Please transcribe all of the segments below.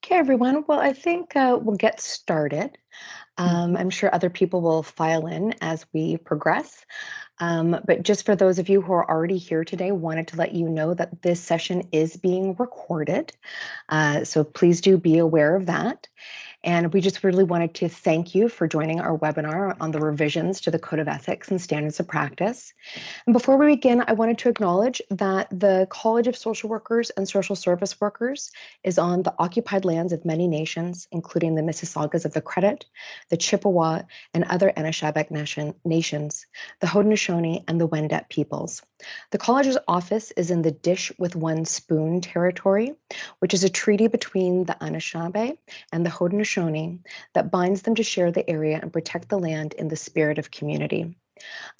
Okay, everyone. Well, I think we'll get started. I'm sure other people will file in as we progress. But just for those of you who are already here today, wanted to let you know that this session is being recorded. So please do be aware of that. And we just really wanted to thank you for joining our webinar on the revisions to the Code of Ethics and Standards of Practice. And before we begin, I wanted to acknowledge that the College of Social Workers and Social Service Workers is on the occupied lands of many nations, including the Mississaugas of the Credit, the Chippewa, and other Anishinaabe nations, the Haudenosaunee, and the Wendat peoples. The college's office is in the Dish with One Spoon territory, which is a treaty between the Anishinaabe and the Haudenosaunee that binds them to share the area and protect the land in the spirit of community.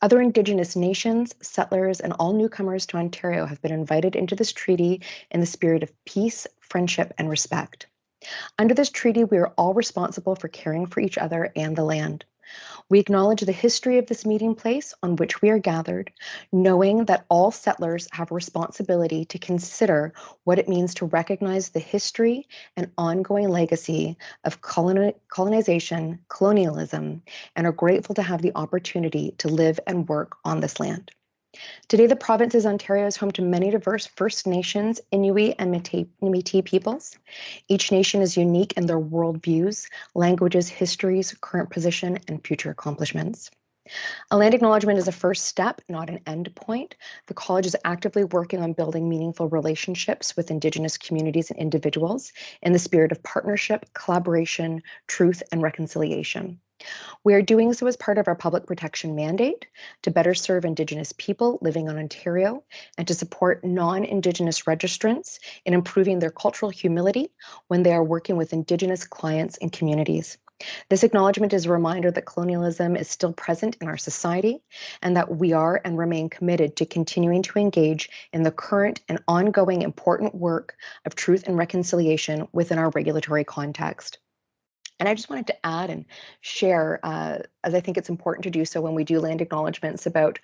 Other Indigenous nations, settlers, and all newcomers to Ontario have been invited into this treaty in the spirit of peace, friendship, and respect. Under this treaty, we are all responsible for caring for each other and the land. We acknowledge the history of this meeting place on which we are gathered, knowing that all settlers have a responsibility to consider what it means to recognize the history and ongoing legacy of colonization, colonialism, and are grateful to have the opportunity to live and work on this land. Today, the province of Ontario is home to many diverse First Nations, Inuit, and Métis peoples. Each nation is unique in their worldviews, languages, histories, current position, and future accomplishments. A land acknowledgement is a first step, not an end point. The college is actively working on building meaningful relationships with Indigenous communities and individuals in the spirit of partnership, collaboration, truth, and reconciliation. We are doing so as part of our public protection mandate to better serve Indigenous people living in Ontario and to support non-Indigenous registrants in improving their cultural humility when they are working with Indigenous clients and communities. This acknowledgement is a reminder that colonialism is still present in our society and that we are and remain committed to continuing to engage in the current and ongoing important work of truth and reconciliation within our regulatory context. And I just wanted to add and share, as I think it's important to do so when we do land acknowledgements, about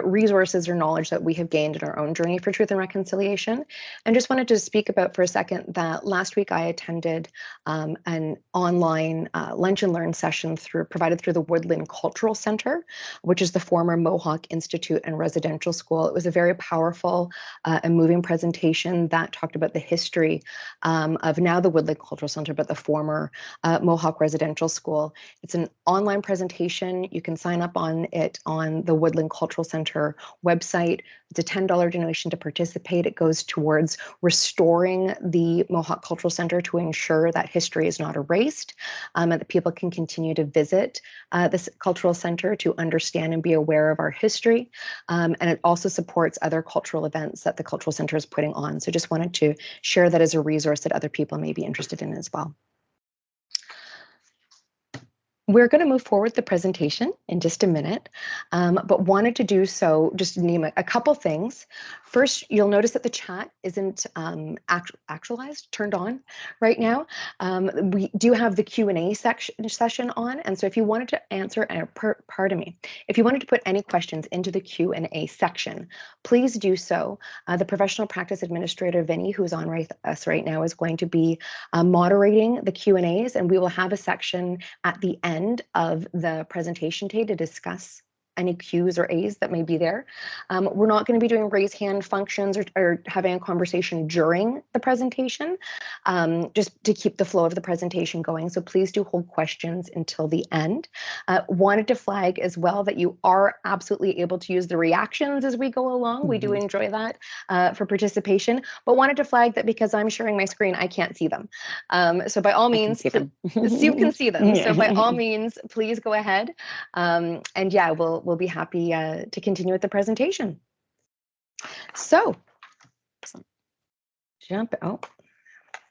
resources or knowledge that we have gained in our own journey for truth and reconciliation. And just wanted to speak about for a second that last week I attended an online lunch and learn session provided through the Woodland Cultural Center, which is the former Mohawk Institute and Residential School. It was a very powerful and moving presentation that talked about the history of now the Woodland Cultural Center, but the former Mohawk Residential School. It's an online presentation. You can sign up on it on the Woodland Cultural Center website. It's a $10 donation to participate. It goes towards restoring the Mohawk Cultural Center to ensure that history is not erased and that people can continue to visit this cultural center to understand and be aware of our history. And it also supports other cultural events that the cultural center is putting on. So just wanted to share that as a resource that other people may be interested in as well. We're going to move forward the presentation in just a minute, but wanted to do so, just name a couple things. First, you'll notice that the chat isn't actualized, turned on right now. We do have the Q&A session on, and so if you wanted to answer, if you wanted to put any questions into the Q&A section, please do so. The professional practice administrator, Vinny, who's on us right now, is going to be moderating the Q&As, and we will have a section at the end of the presentation today to discuss any Q's or A's that may be there. We're not going to be doing raise hand functions or having a conversation during the presentation, just to keep the flow of the presentation going. So please do hold questions until the end. Wanted to flag as well that you are absolutely able to use the reactions as we go along. We do enjoy that for participation, but wanted to flag that because I'm sharing my screen, I can't see them. So by all means, you can see them. So by all means, please go ahead. And yeah, we'll be happy to continue with the presentation. So,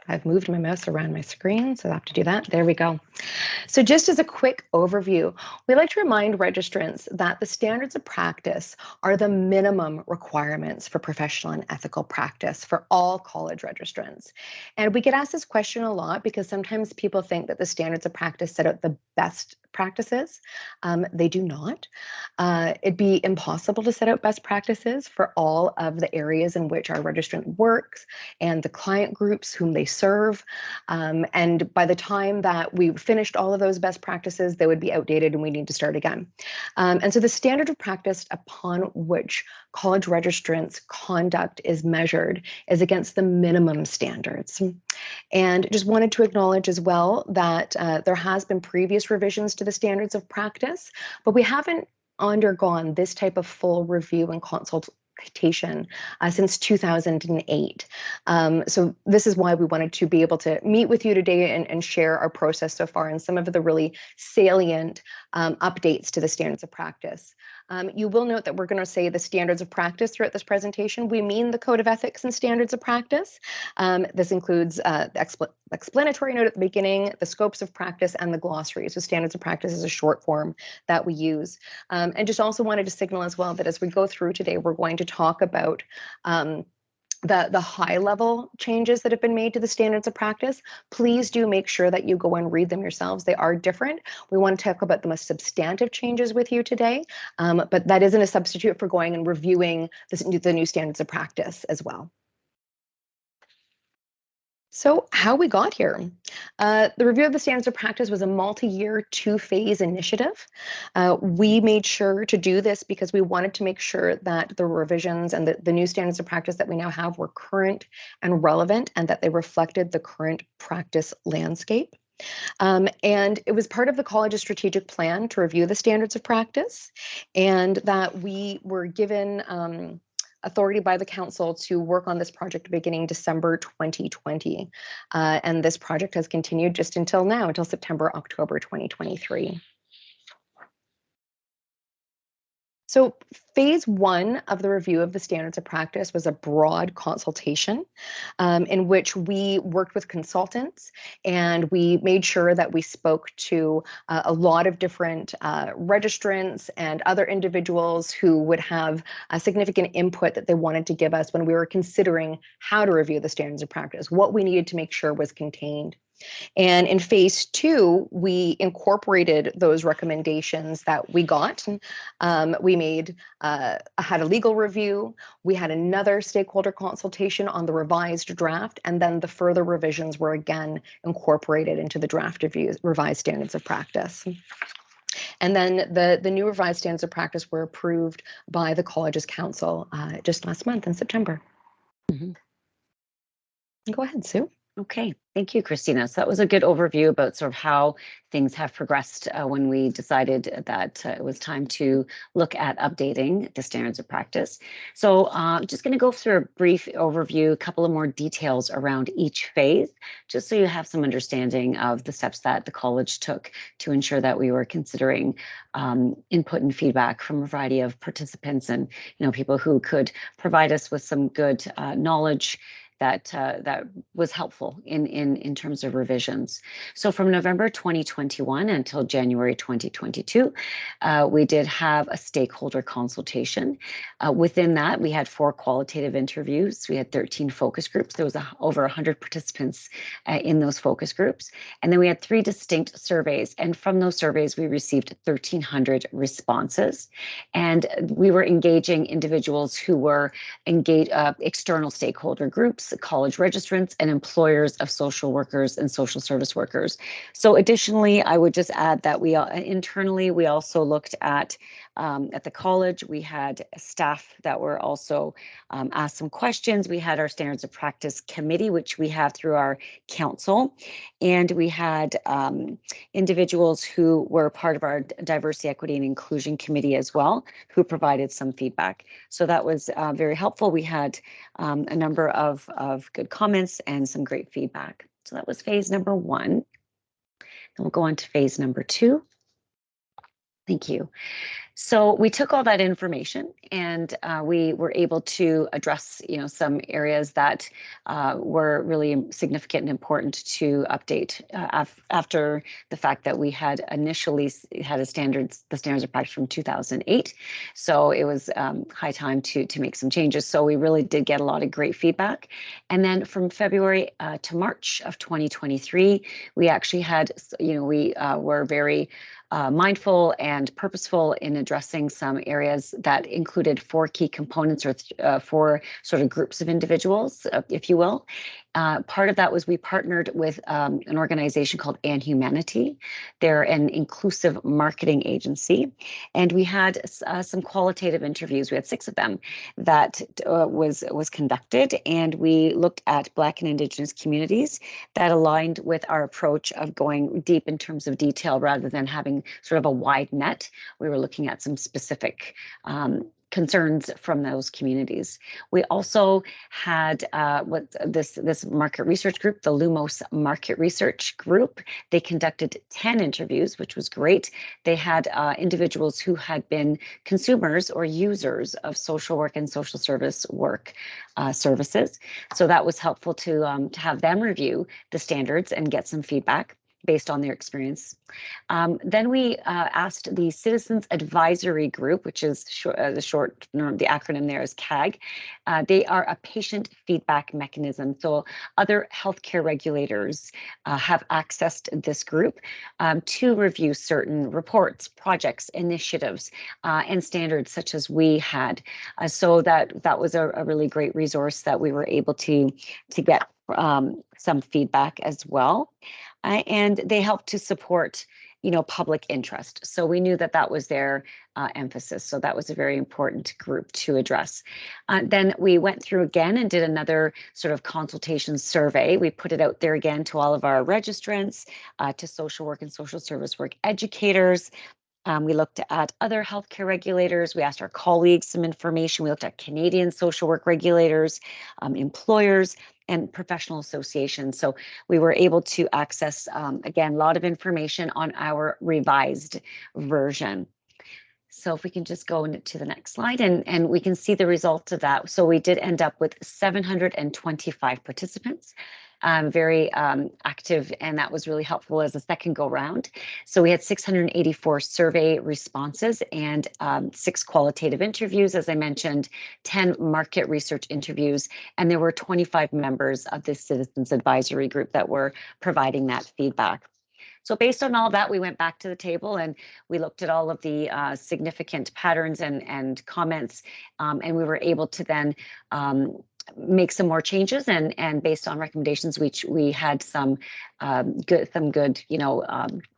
I've moved my mouse around my screen, so I have to do that. There we go. So just as a quick overview, we like to remind registrants that the standards of practice are the minimum requirements for professional and ethical practice for all college registrants. And we get asked this question a lot because sometimes people think that the standards of practice set out the best practices. They do not. It'd be impossible to set out best practices for all of the areas in which our registrant works and the client groups whom they serve. And by the time that we finished all of those best practices, they would be outdated and we need to start again. And so the standard of practice upon which college registrants' conduct is measured is against the minimum standards. And just wanted to acknowledge as well that there has been previous revisions to the standards of practice, but we haven't undergone this type of full review and consultation since 2008. So this is why we wanted to be able to meet with you today and share our process so far and some of the really salient updates to the standards of practice. You will note that we're going to say the standards of practice throughout this presentation. We mean the Code of Ethics and Standards of Practice. This includes the explanatory note at the beginning, the scopes of practice, and the glossary. So standards of practice is a short form that we use. And just also wanted to signal as well that as we go through today, we're going to talk about the high level changes that have been made to the standards of practice. Please do make sure that you go and read them yourselves. They are different. We want to talk about the most substantive changes with you today, but that isn't a substitute for going and reviewing the new standards of practice as well. So how we got here. The review of the standards of practice was a multi-year, two-phase initiative. We made sure to do this because we wanted to make sure that the revisions and the new standards of practice that we now have were current and relevant and that they reflected the current practice landscape. And it was part of the college's strategic plan to review the standards of practice, and that we were given authority by the council to work on this project beginning December 2020. And this project has continued just until now, until September, October 2023. So phase one of the review of the standards of practice was a broad consultation in which we worked with consultants and we made sure that we spoke to a lot of different registrants and other individuals who would have a significant input that they wanted to give us when we were considering how to review the standards of practice, what we needed to make sure was contained. And in phase two, we incorporated those recommendations that we got. We had a legal review. We had another stakeholder consultation on the revised draft, and then the further revisions were again incorporated into the draft revised standards of practice. And then the new revised standards of practice were approved by the college's council just last month in September. Mm-hmm. Go ahead, Sue. Okay, thank you, Christina. So that was a good overview about sort of how things have progressed when we decided that it was time to look at updating the standards of practice. So I'm just going to go through a brief overview, a couple of more details around each phase, just so you have some understanding of the steps that the college took to ensure that we were considering input and feedback from a variety of participants and people who could provide us with some good knowledge that was helpful in terms of revisions. So from November 2021 until January 2022, we did have a stakeholder consultation. Within that, we had 4 qualitative interviews. We had 13 focus groups. There was over 100 participants in those focus groups. And then we had 3 distinct surveys. And from those surveys, we received 1,300 responses. And we were engaging individuals who were external stakeholder groups, college registrants, and employers of social workers and social service workers. So additionally, I would just add that we internally, we also looked at the college, we had staff that were also asked some questions. We had our standards of practice committee, which we have through our council. And we had individuals who were part of our diversity, equity, and inclusion committee as well, who provided some feedback. So that was very helpful. We had a number of good comments and some great feedback. So that was phase number 1. Then we'll go on to phase number 2. Thank you. So we took all that information and we were able to address, some areas that were really significant and important to update after the fact that we had initially had the standards of practice from 2008. So it was high time to make some changes. So we really did get a lot of great feedback. And then from February to March of 2023, we actually had, we were very mindful and purposeful in addressing some areas that included 4 key components or 4 sort of groups of individuals, if you will. part of that was we partnered with an organization called An Humanity. They're an inclusive marketing agency, and we had some qualitative interviews. We had 6 of them that was conducted, and we looked at Black and Indigenous communities that aligned with our approach of going deep in terms of detail rather than having sort of a wide net. We were looking at some specific concerns from those communities. We also had what this market research group, the Lumos Market Research Group. They conducted 10 interviews, which was great. They had individuals who had been consumers or users of social work and social service work services. So that was helpful to have them review the standards and get some feedback based on their experience. Then we asked the Citizens Advisory Group, which is the acronym there is CAG. They are a patient feedback mechanism. So other healthcare regulators have accessed this group to review certain reports, projects, initiatives, and standards such as we had. So that was a really great resource that we were able to get some feedback as well. And they help to support, public interest. So we knew that was their emphasis. So that was a very important group to address. Then we went through again and did another sort of consultation survey. We put it out there again to all of our registrants, to social work and social service work educators. We looked at other healthcare regulators. We asked our colleagues some information. We looked at Canadian social work regulators, employers, and professional associations. So we were able to access, again, a lot of information on our revised version. So if we can just go into the next slide and we can see the results of that. So we did end up with 725 participants. Very active, and that was really helpful as a second go round. So we had 684 survey responses and 6 qualitative interviews, as I mentioned, 10 market research interviews, and there were 25 members of the Citizens Advisory Group that were providing that feedback. So based on all of that, we went back to the table and we looked at all of the significant patterns and comments, and we were able to then make some more changes, and based on recommendations, we had some good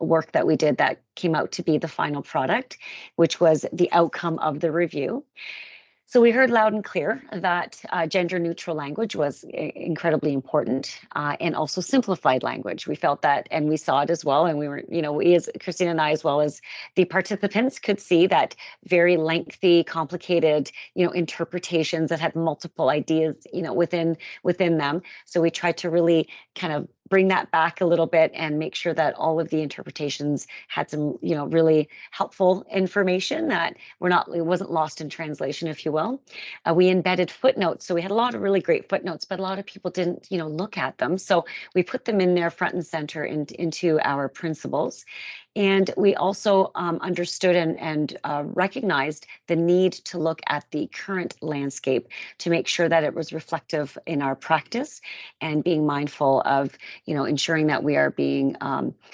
work that we did that came out to be the final product, which was the outcome of the review. So we heard loud and clear that gender neutral language was incredibly important, and also simplified language. We felt that, and we saw it as well. And we were, we as Christina and I, as well as the participants, could see that very lengthy, complicated, interpretations that had multiple ideas, within them. So we tried to really kind of bring that back a little bit and make sure that all of the interpretations had some, really helpful information that it wasn't lost in translation, if you will. We embedded footnotes. So we had a lot of really great footnotes, but a lot of people didn't, look at them. So we put them in there front and center into our principles. And we also understood and recognized the need to look at the current landscape to make sure that it was reflective in our practice, and being mindful of, ensuring that we are being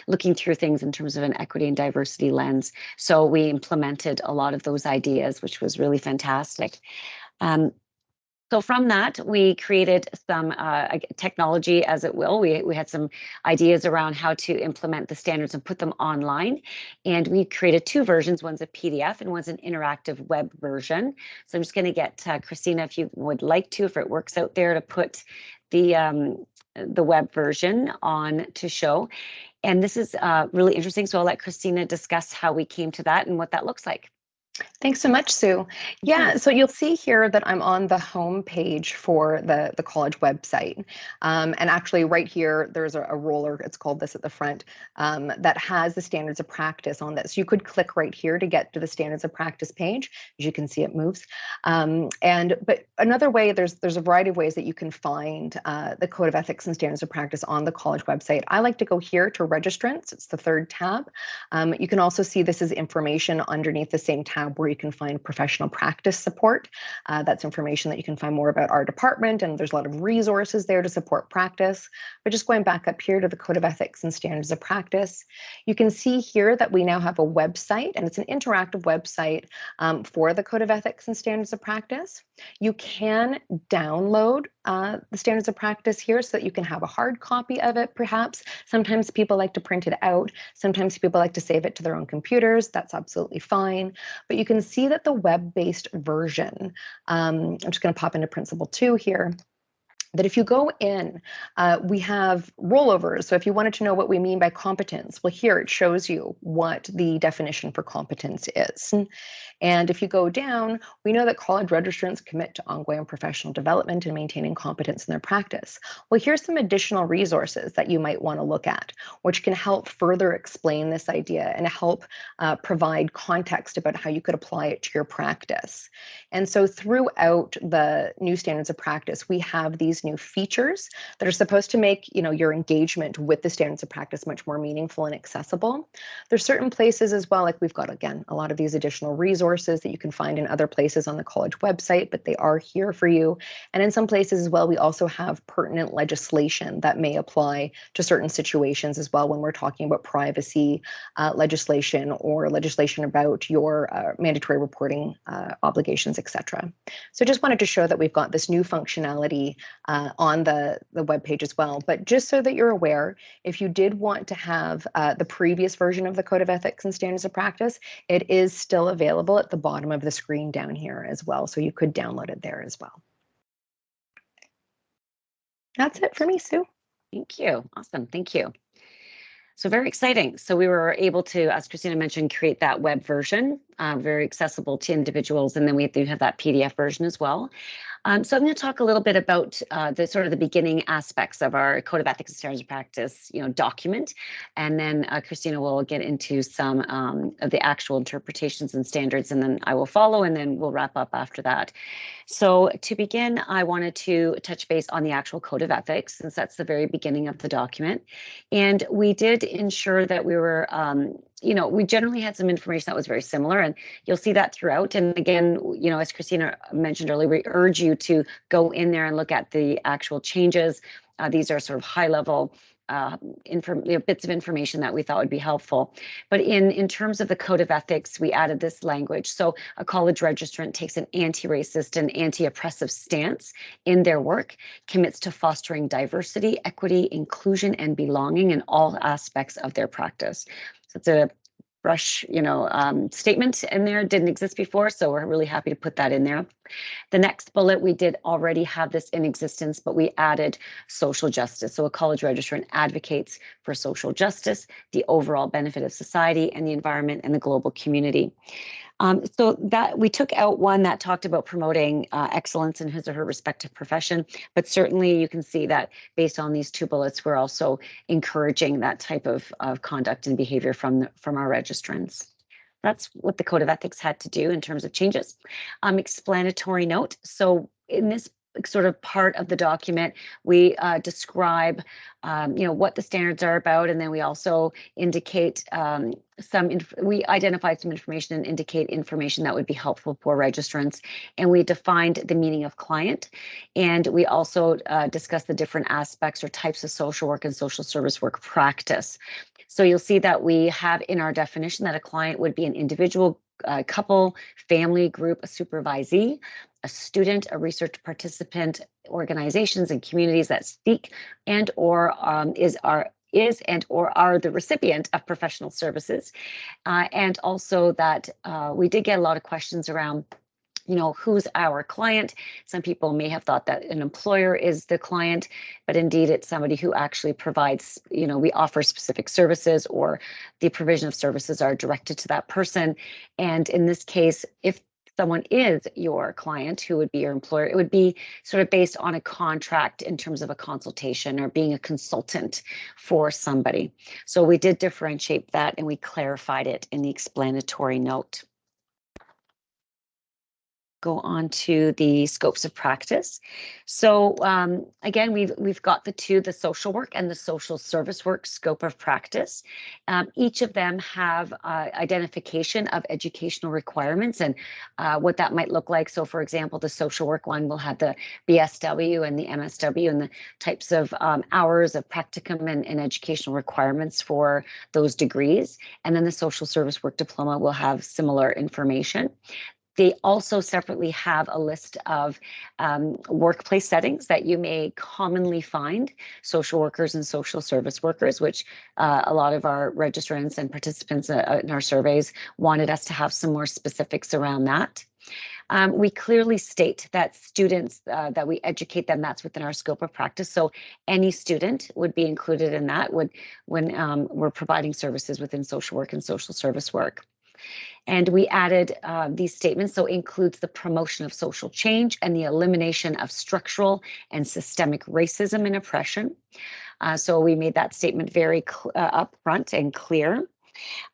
looking through things in terms of an equity and diversity lens. So we implemented a lot of those ideas, which was really fantastic. So from that, we created some technology, as it will. We had some ideas around how to implement the standards and put them online. And we created 2 versions. One's a PDF and one's an interactive web version. So I'm just going to get Christina, if you would like to, if it works out there, to put the web version on to show. And this is really interesting. So I'll let Christina discuss how we came to that and what that looks like. Thanks so much, Sue. Yeah, so you'll see here that I'm on the home page for the college website. And actually right here, there's a roller, it's called this at the front, that has the standards of practice on this. You could click right here to get to the standards of practice page. As you can see, it moves. But another way, there's a variety of ways that you can find the Code of Ethics and Standards of Practice on the college website. I like to go here to registrants. It's the 3rd tab. You can also see this is information underneath the same tab where you can find professional practice support. That's information that you can find more about our department, and there's a lot of resources there to support practice. But just going back up here to the Code of Ethics and Standards of Practice, you can see here that we now have a website, and it's an interactive website for the Code of Ethics and Standards of Practice. You can download the standards of practice here so that you can have a hard copy of it, perhaps. Sometimes people like to print it out. Sometimes people like to save it to their own computers. That's absolutely fine. But you can see that the web-based version, I'm just going to pop into Principle 2 here, that if you go in, we have rollovers. So if you wanted to know what we mean by competence, well, here it shows you what the definition for competence is. And if you go down, we know that college registrants commit to ongoing professional development and maintaining competence in their practice. Well, here's some additional resources that you might want to look at, which can help further explain this idea and help provide context about how you could apply it to your practice. And so throughout the new standards of practice, we have these new features that are supposed to make your engagement with the standards of practice much more meaningful and accessible. There's certain places as well, like we've got, again, a lot of these additional resources that you can find in other places on the college website, but they are here for you. And in some places as well, we also have pertinent legislation that may apply to certain situations as well when we're talking about privacy legislation or legislation about your mandatory reporting obligations, etc. So just wanted to show that we've got this new functionality on the webpage as well. But just so that you're aware, if you did want to have the previous version of the Code of Ethics and Standards of Practice, it is still available at the bottom of the screen down here as well. So you could download it there as well. That's it for me, Sue. Thank you. Awesome. Thank you. So very exciting. So we were able to, as Christina mentioned, create that web version, very accessible to individuals. And then we do have that PDF version as well. So I'm going to talk a little bit about the beginning aspects of our Code of Ethics and Standards of Practice, document, and then Christina will get into some of the actual interpretations and standards, and then I will follow, and then we'll wrap up after that. So to begin, I wanted to touch base on the actual Code of Ethics, since that's the very beginning of the document, and we did ensure that we were we generally had some information that was very similar, and you'll see that throughout. And again, as Christina mentioned earlier, we urge you to go in there and look at the actual changes. These are sort of high level bits of information that we thought would be helpful. But in terms of the Code of Ethics, we added this language. So a college registrant takes an anti-racist and anti-oppressive stance in their work, commits to fostering diversity, equity, inclusion, and belonging in all aspects of their practice. So it's a brush, statement in there. Didn't exist before, so we're really happy to put that in there. The next bullet, we did already have this in existence, but we added social justice. So a college registrant advocates for social justice, the overall benefit of society and the environment and the global community. So that we took out one that talked about promoting excellence in his or her respective profession, but certainly you can see that based on these two bullets, we're also encouraging that type of conduct and behavior from our registrants. That's what the Code of Ethics had to do in terms of changes. Explanatory note. So in this sort of part of the document, we describe, what the standards are about, and then we also indicate we identified some information and indicate information that would be helpful for registrants, and we defined the meaning of client, and we also discussed the different aspects or types of social work and social service work practice. So you'll see that we have in our definition that a client would be an individual, couple, family, group, a supervisee, a student, a research participant, organizations and communities that seek and or is and or are the recipient of professional services. And also that we did get a lot of questions around who's our client. Some people may have thought that an employer is the client, but indeed it's somebody who actually provides, we offer specific services, or the provision of services are directed to that person. And in this case, if someone is your client, who would be your employer, it would be sort of based on a contract in terms of a consultation or being a consultant for somebody. So we did differentiate that, and we clarified it in the explanatory note. Go on to the scopes of practice. So again, we've got the social work and the social service work scope of practice. Each of them have identification of educational requirements and what that might look like. So for example, the social work one will have the BSW and the MSW and the types of hours of practicum and educational requirements for those degrees. And then the social service work diploma will have similar information. They also separately have a list of workplace settings that you may commonly find social workers and social service workers, which a lot of our registrants and participants in our surveys wanted us to have some more specifics around that. We clearly state that students, that we educate them, that's within our scope of practice. So any student would be included in that when we're providing services within social work and social service work. And we added these statements, so includes the promotion of social change and the elimination of structural and systemic racism and oppression. So we made that statement very upfront and clear.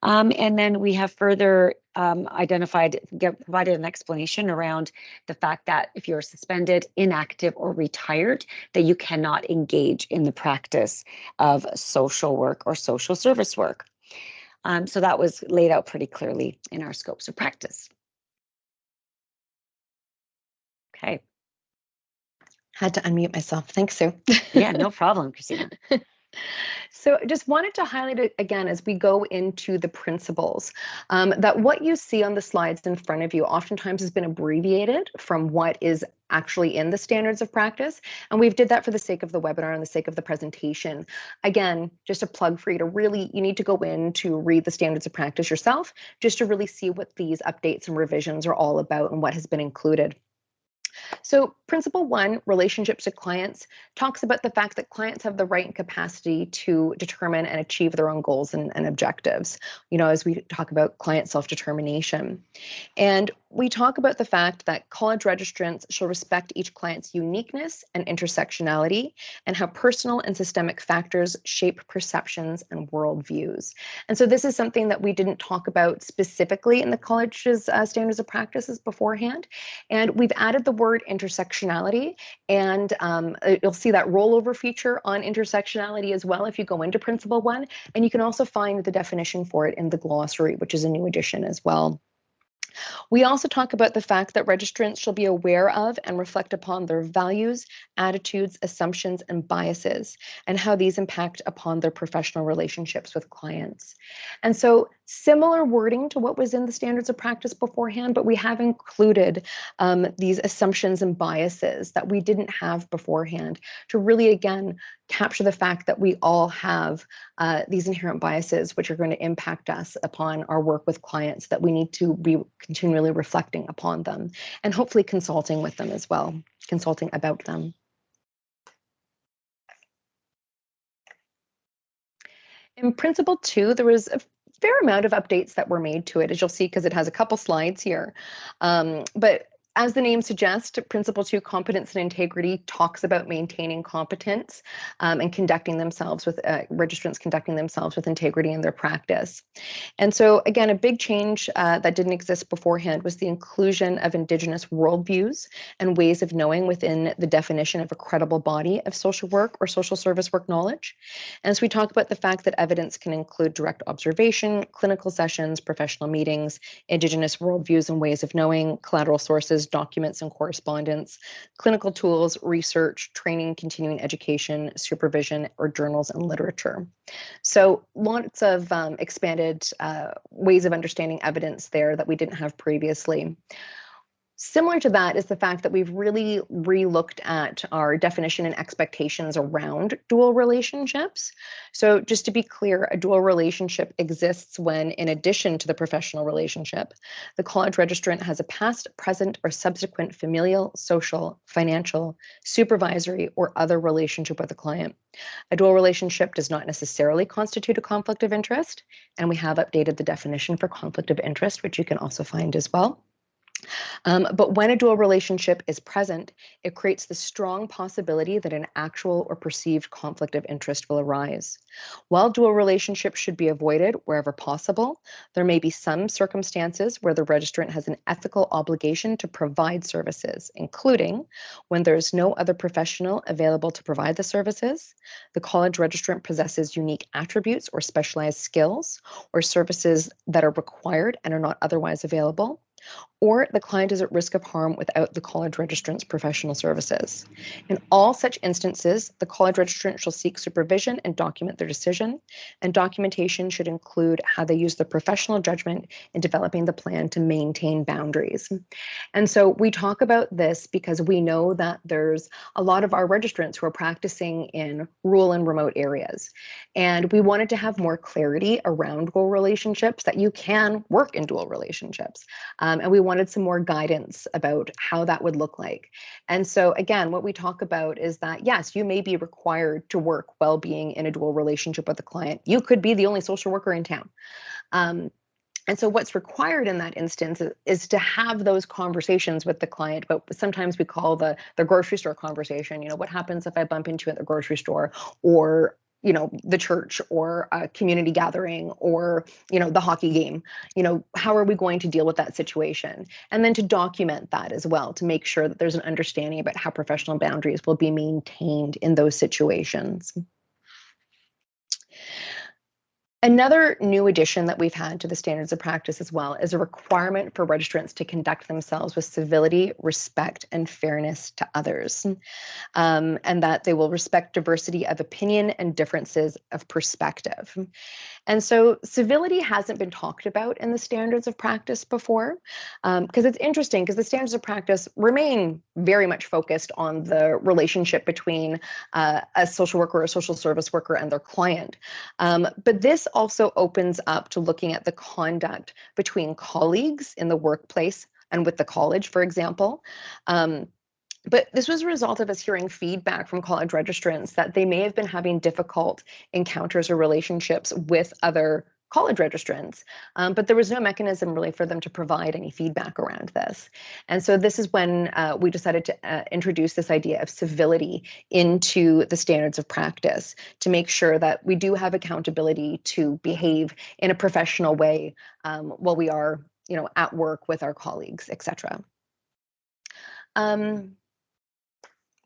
And then we have further provided an explanation around the fact that if you're suspended, inactive, or retired, that you cannot engage in the practice of social work or social service work. So that was laid out pretty clearly in our scopes of practice. Okay. Had to unmute myself. Thanks, Sue. Yeah, no problem, Christina. So I just wanted to highlight it again as we go into the principles, that what you see on the slides in front of you oftentimes has been abbreviated from what is actually in the standards of practice. And we've did that for the sake of the webinar and the sake of the presentation. Again, just a plug for you to really, you need to go in to read the standards of practice yourself, just to really see what these updates and revisions are all about and what has been included. So principle 1, relationships to clients, talks about the fact that clients have the right and capacity to determine and achieve their own goals and objectives, as we talk about client self-determination. And we talk about the fact that college registrants shall respect each client's uniqueness and intersectionality, and how personal and systemic factors shape perceptions and worldviews. And so this is something that we didn't talk about specifically in the college's standards of practices beforehand. And we've added the word intersectionality, and you'll see that rollover feature on intersectionality as well if you go into Principle 1, and you can also find the definition for it in the glossary, which is a new addition as well. We also talk about the fact that registrants shall be aware of and reflect upon their values, attitudes, assumptions, and biases, and how these impact upon their professional relationships with clients. And so similar wording to what was in the standards of practice beforehand, but we have included these assumptions and biases that we didn't have beforehand to really, again, capture the fact that we all have these inherent biases which are going to impact us upon our work with clients, that we need to be continually reflecting upon them and hopefully consulting with them as well, consulting about them. In Principle 2, there was a fair amount of updates that were made to it, as you'll see, because it has a couple slides here. But as the name suggests, Principle 2, competence and integrity, talks about maintaining competence and conducting themselves with registrants conducting themselves with integrity in their practice. And so, again, a big change that didn't exist beforehand was the inclusion of Indigenous worldviews and ways of knowing within the definition of a credible body of social work or social service work knowledge. And so we talk about the fact that evidence can include direct observation, clinical sessions, professional meetings, Indigenous worldviews and ways of knowing, collateral sources, documents and correspondence, clinical tools, research, training, continuing education, supervision, or journals and literature. So lots of expanded ways of understanding evidence there that we didn't have previously. Similar to that is the fact that we've really re-looked at our definition and expectations around dual relationships. So just to be clear, a dual relationship exists when, in addition to the professional relationship, the college registrant has a past, present, or subsequent familial, social, financial, supervisory, or other relationship with a client. A dual relationship does not necessarily constitute a conflict of interest, and we have updated the definition for conflict of interest, which you can also find as well. But when a dual relationship is present, it creates the strong possibility that an actual or perceived conflict of interest will arise. While dual relationships should be avoided wherever possible, there may be some circumstances where the registrant has an ethical obligation to provide services, including when there is no other professional available to provide the services, the college registrant possesses unique attributes or specialized skills, or services that are required and are not otherwise available, or the client is at risk of harm without the college registrant's professional services. In all such instances, the college registrant shall seek supervision and document their decision, and documentation should include how they use their professional judgment in developing the plan to maintain boundaries. And so we talk about this because we know that there's a lot of our registrants who are practicing in rural and remote areas. And we wanted to have more clarity around dual relationships, that you can work in dual relationships. And we wanted some more guidance about how that would look like. And so again, what we talk about is that, yes, you may be required to work while being in a dual relationship with a client. You could be the only social worker in town. And so what's required in that instance is to have those conversations with the client, but sometimes we call the grocery store conversation. What happens if I bump into you at the grocery store, or the church, or a community gathering, or the hockey game? How are we going to deal with that situation? And then to document that as well, to make sure that there's an understanding about how professional boundaries will be maintained in those situations. Another new addition that we've had to the standards of practice as well is a requirement for registrants to conduct themselves with civility, respect, and fairness to others, and that they will respect diversity of opinion and differences of perspective. And so civility hasn't been talked about in the standards of practice before, because it's interesting, because the standards of practice remain very much focused on the relationship between a social worker or a social service worker and their client. But this also opens up to looking at the conduct between colleagues in the workplace and with the college, for example. But this was a result of us hearing feedback from college registrants that they may have been having difficult encounters or relationships with other college registrants, but there was no mechanism really for them to provide any feedback around this. And so this is when we decided to introduce this idea of civility into the standards of practice, to make sure that we do have accountability to behave in a professional way while we are, at work with our colleagues, etc.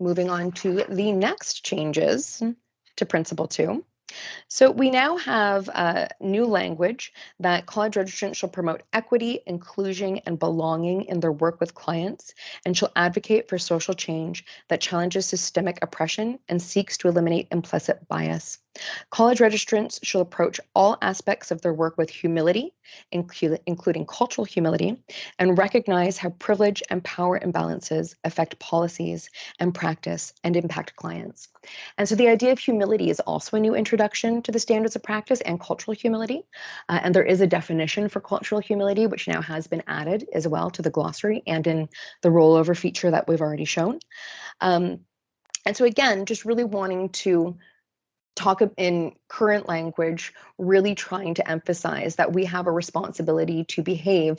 Moving on to the next changes to Principle 2. So we now have new language that college registrants shall promote equity, inclusion, and belonging in their work with clients, and shall advocate for social change that challenges systemic oppression and seeks to eliminate implicit bias. College registrants shall approach all aspects of their work with humility, including cultural humility, and recognize how privilege and power imbalances affect policies and practice and impact clients. And so the idea of humility is also a new introduction to the standards of practice, and cultural humility. And there is a definition for cultural humility, which now has been added as well to the glossary and in the rollover feature that we've already shown. And so again, just really wanting to talk in current language, really trying to emphasize that we have a responsibility to behave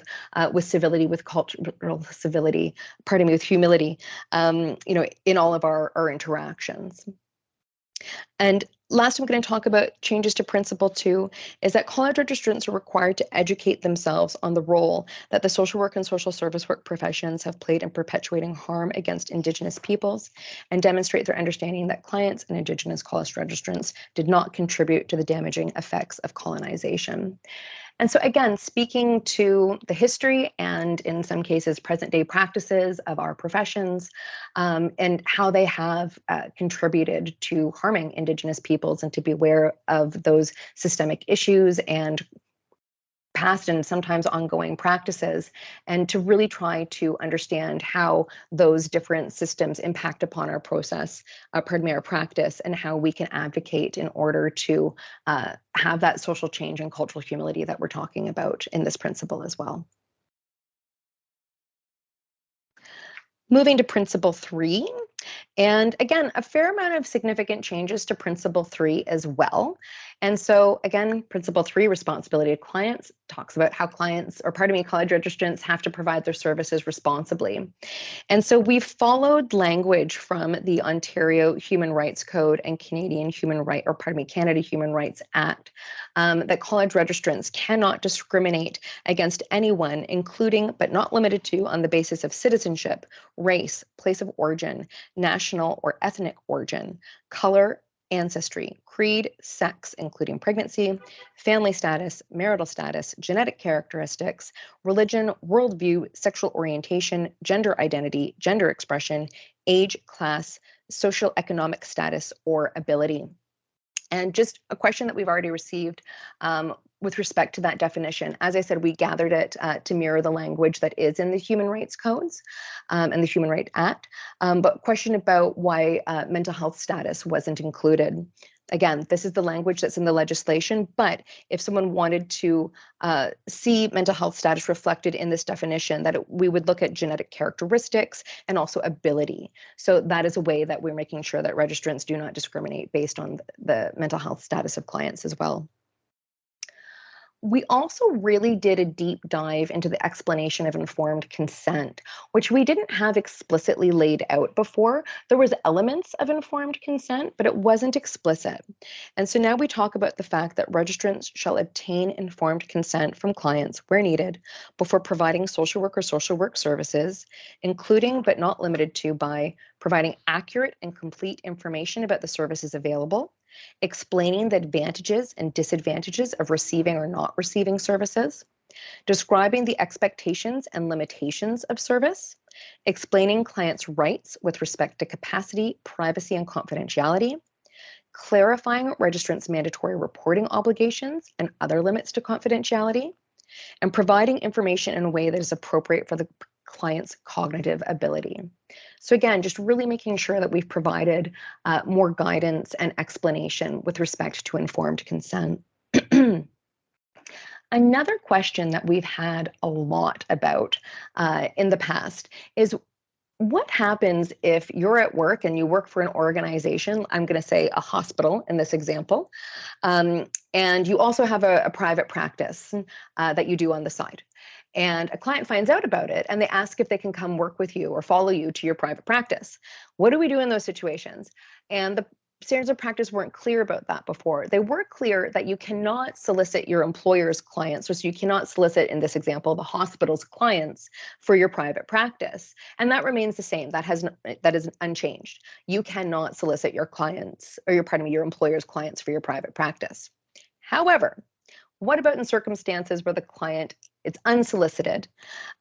with civility, with cultural civility, with humility, in all of our interactions. And last, I'm going to talk about changes to Principle 2 is that college registrants are required to educate themselves on the role that the social work and social service work professions have played in perpetuating harm against Indigenous peoples, and demonstrate their understanding that clients and Indigenous college registrants did not contribute to the damaging effects of colonization. And so again, speaking to the history and in some cases present day practices of our professions, and how they have contributed to harming Indigenous peoples, and to be aware of those systemic issues and past and sometimes ongoing practices, and to really try to understand how those different systems impact upon our process, our practice, and how we can advocate in order to have that social change and cultural humility that we're talking about in this principle as well. Moving to Principle 3, and again, a fair amount of significant changes to Principle 3 as well. And so again, Principle 3, responsibility of clients, talks about how college registrants have to provide their services responsibly. And so we've followed language from the Ontario Human Rights Code and Canada Human Rights Act, that college registrants cannot discriminate against anyone, including but not limited to, on the basis of citizenship, race, place of origin, national or ethnic origin, color, ancestry, creed, sex, including pregnancy, family status, marital status, genetic characteristics, religion, worldview, sexual orientation, gender identity, gender expression, age, class, social economic status, or ability. And just a question that we've already received with respect to that definition. As I said, we gathered it to mirror the language that is in the Human Rights Codes and the Human Rights Act, but question about why mental health status wasn't included. Again, this is the language that's in the legislation, but if someone wanted to see mental health status reflected in this definition, we would look at genetic characteristics and also ability. So that is a way that we're making sure that registrants do not discriminate based on the mental health status of clients as well. We also really did a deep dive into the explanation of informed consent, which we didn't have explicitly laid out before. There was elements of informed consent, but it wasn't explicit. And so now we talk about the fact that registrants shall obtain informed consent from clients where needed before providing social work or social work services, including but not limited to by providing accurate and complete information about the services available, explaining the advantages and disadvantages of receiving or not receiving services, describing the expectations and limitations of service, explaining clients' rights with respect to capacity, privacy, and confidentiality, clarifying registrants' mandatory reporting obligations and other limits to confidentiality, and providing information in a way that is appropriate for the client's cognitive ability. So again, just really making sure that we've provided more guidance and explanation with respect to informed consent. Another question that we've had a lot about in the past is what happens if you're at work and you work for an organization, I'm going to say a hospital in this example, and you also have a private practice that you do on the side. And a client finds out about it and they ask if they can come work with you or follow you to your private practice. What do we do in those situations? And the standards of practice weren't clear about that before. They were clear that you cannot solicit your employer's clients, or so you cannot solicit, in this example, the hospital's clients for your private practice. And that remains the same. That is unchanged. You cannot solicit your clients, or your employer's clients for your private practice. However, what about in circumstances where the client it's unsolicited?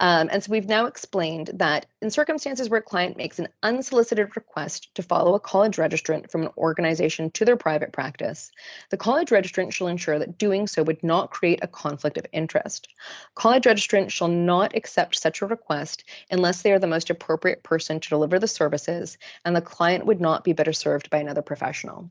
And so we've now explained that in circumstances where a client makes an unsolicited request to follow a college registrant from an organization to their private practice, the college registrant shall ensure that doing so would not create a conflict of interest. College registrant shall not accept such a request unless they are the most appropriate person to deliver the services, and the client would not be better served by another professional.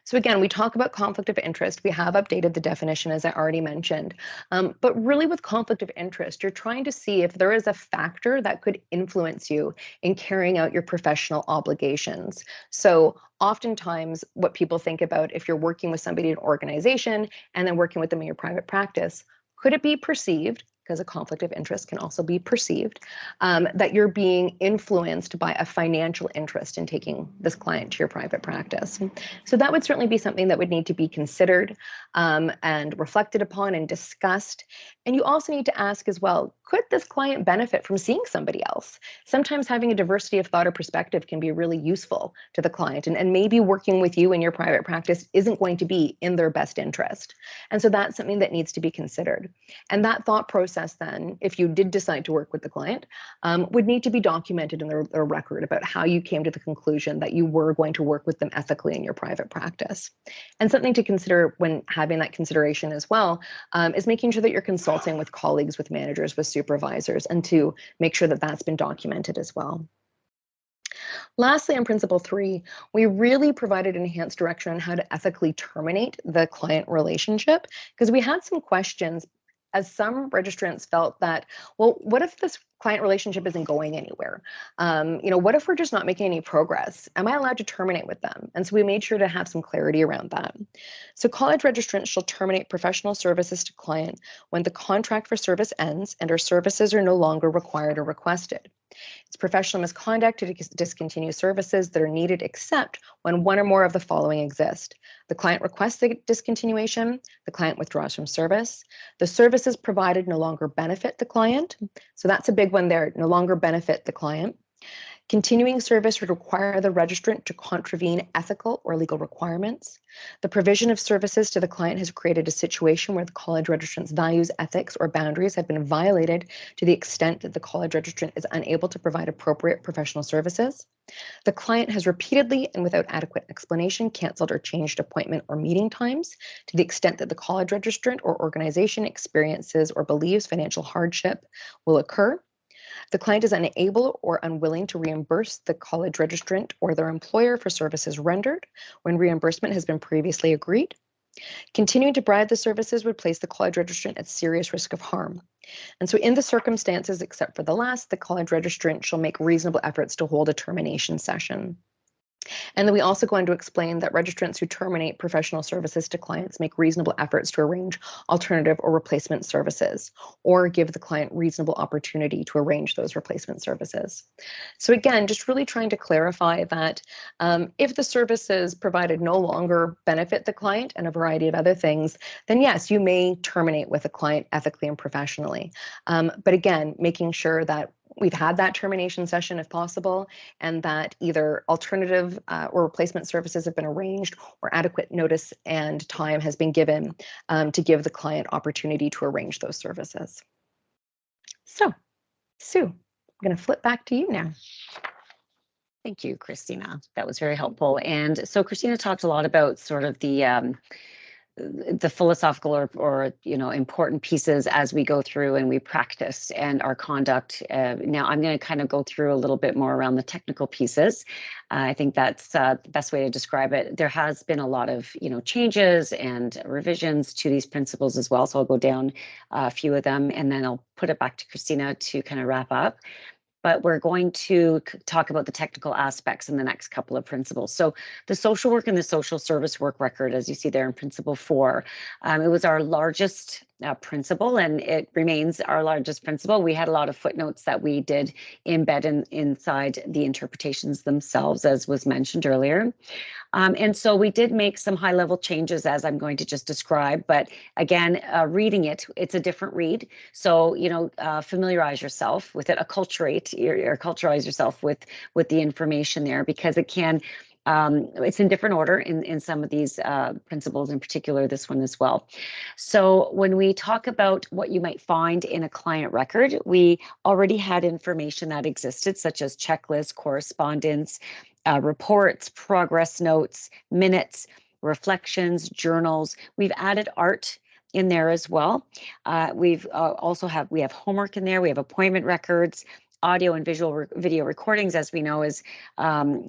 So again, we talk about conflict of interest. We have updated the definition, as I already mentioned. But really with conflict of interest, you're trying to see if there is a factor that could influence you in carrying out your professional obligations. So oftentimes what people think about if you're working with somebody in an organization and then working with them in your private practice, could it be perceived, because a conflict of interest can also be perceived, that you're being influenced by a financial interest in taking this client to your private practice? So that would certainly be something that would need to be considered and reflected upon and discussed. And you also need to ask as well, could this client benefit from seeing somebody else? Sometimes having a diversity of thought or perspective can be really useful to the client, and maybe working with you in your private practice isn't going to be in their best interest. And so that's something that needs to be considered. And that thought process then, if you did decide to work with the client, would need to be documented in their record about how you came to the conclusion that you were going to work with them ethically in your private practice. And something to consider when having that consideration as well is making sure that you're consulting with colleagues, with managers, with supervisors, and to make sure that that's been documented as well. Lastly, on Principle 3, we really provided enhanced direction on how to ethically terminate the client relationship, because we had some questions as some registrants felt that, well, what if this client relationship isn't going anywhere? What if we're just not making any progress? Am I allowed to terminate with them? And so we made sure to have some clarity around that. So college registrants shall terminate professional services to client when the contract for service ends and our services are no longer required or requested. It's professional misconduct to discontinue services that are needed except when one or more of the following exist. The client requests the discontinuation, the client withdraws from service, the services provided no longer benefit the client. So that's a big one there, no longer benefit the client. Continuing service would require the registrant to contravene ethical or legal requirements. The provision of services to the client has created a situation where the college registrant's values, ethics, or boundaries have been violated to the extent that the college registrant is unable to provide appropriate professional services. The client has repeatedly and without adequate explanation canceled or changed appointment or meeting times to the extent that the college registrant or organization experiences or believes financial hardship will occur. The client is unable or unwilling to reimburse the college registrant or their employer for services rendered when reimbursement has been previously agreed. Continuing to provide the services would place the college registrant at serious risk of harm. And so in the circumstances, except for the last, the college registrant shall make reasonable efforts to hold a termination session. And then we also go on to explain that registrants who terminate professional services to clients make reasonable efforts to arrange alternative or replacement services, or give the client reasonable opportunity to arrange those replacement services. So again, just really trying to clarify that if the services provided no longer benefit the client and a variety of other things, then yes, you may terminate with a client ethically and professionally. But again, making sure that we've had that termination session if possible, and that either alternative or replacement services have been arranged or adequate notice and time has been given to give the client opportunity to arrange those services. So, Sue, I'm going to flip back to you now. Thank you, Christina. That was very helpful. And so Christina talked a lot about sort of the philosophical or important pieces as we go through and we practice and our conduct. Now I'm going to kind of go through a little bit more around the technical pieces. I think that's the best way to describe it. There has been a lot of changes and revisions to these principles as well. So I'll go down a few of them and then I'll put it back to Christina to kind of wrap up. But we're going to talk about the technical aspects in the next couple of principles. So the social work and the social service work record, as you see there in Principle 4, it was our largest principle, and it remains our largest principle. We had a lot of footnotes that we did embed inside the interpretations themselves, as was mentioned earlier. And so we did make some high-level changes, as I'm going to just describe. But again, reading it, it's a different read. So familiarize yourself with it, acculturate yourself with the information there, because it can. It's in different order in some of these principles, in particular this one as well. So when we talk about what you might find in a client record, we already had information that existed, such as checklists, correspondence, reports, progress notes, minutes, reflections, journals. We've added art in there as well. We've also have homework in there. We have appointment records. Audio and video recordings, as we know, is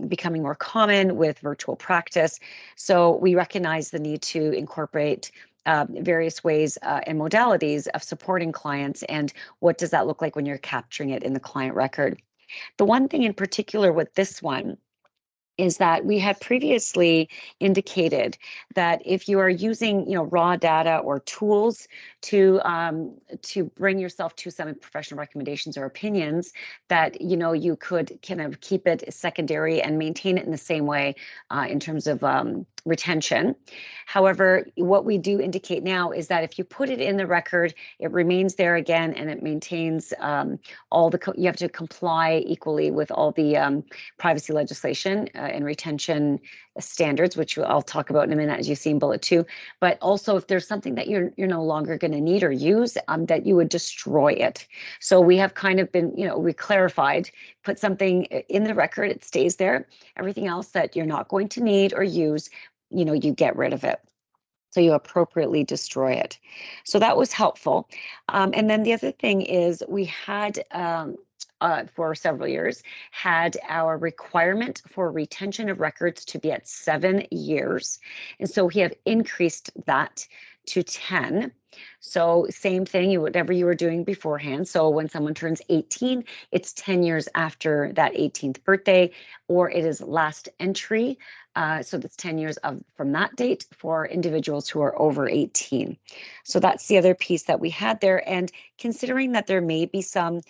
becoming more common with virtual practice. So we recognize the need to incorporate various ways and modalities of supporting clients, and what does that look like when you're capturing it in the client record. The one thing in particular with this one is that we had previously indicated that if you are using, raw data or tools to bring yourself to some professional recommendations or opinions, that you could kind of keep it secondary and maintain it in the same way in terms of retention. However, what we do indicate now is that if you put it in the record, it remains there again, and it maintains you have to comply equally with all the privacy legislation and retention standards, which I'll talk about in a minute, as you see in bullet 2. But also, if there's something that you're no longer going to need or use, that you would destroy it. So we have kind of been, we clarified, put something in the record, it stays there. Everything else that you're not going to need or use, you get rid of it. So you appropriately destroy it. So that was helpful. And then the other thing is we had, for several years, had our requirement for retention of records to be at 7 years. And so we have increased that to 10. So same thing, whatever you were doing beforehand. So when someone turns 18, it's 10 years after that 18th birthday, or it is last entry. So that's 10 years from that date for individuals who are over 18. So that's the other piece that we had there. And considering that there may be some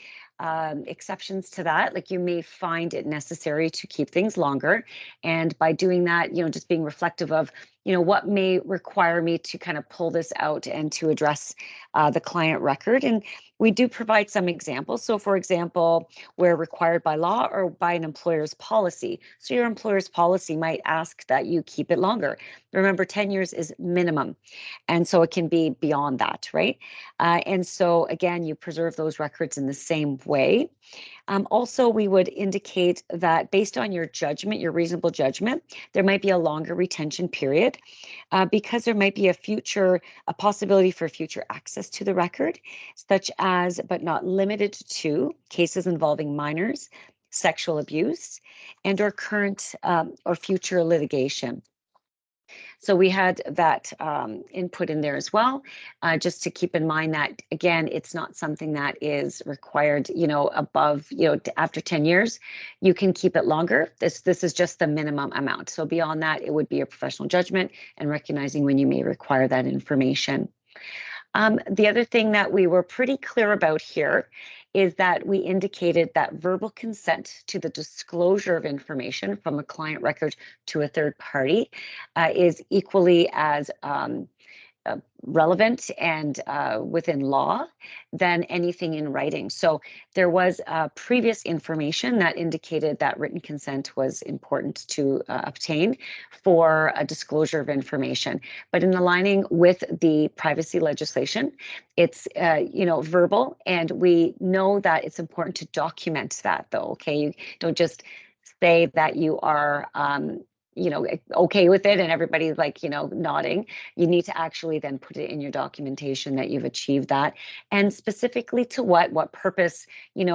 exceptions to that, like you may find it necessary to keep things longer. And by doing that, just being reflective of, what may require me to kind of pull this out and to address the client record. And we do provide some examples. So for example, where required by law or by an employer's policy. So your employer's policy might ask that you keep it longer. Remember, 10 years is minimum. And so it can be beyond that, right? And so again, you preserve those records in the same way. Also, we would indicate that based on your judgment, your reasonable judgment, there might be a longer retention period because there might be a possibility for future access to the record, such as, but not limited to, cases involving minors, sexual abuse, and or current or future litigation. So we had that input in there as well, just to keep in mind that, again, it's not something that is required, above, after 10 years, you can keep it longer. This is just the minimum amount. So beyond that, it would be a professional judgment and recognizing when you may require that information. The other thing that we were pretty clear about here is that we indicated that verbal consent to the disclosure of information from a client record to a third party is equally as relevant and within law than anything in writing. So there was previous information that indicated that written consent was important to obtain for a disclosure of information. But in aligning with the privacy legislation, it's verbal, and we know that it's important to document that, though. Okay, you don't just say that you are okay with it and everybody's like, nodding. You need to actually then put it in your documentation that you've achieved that, and specifically to what purpose,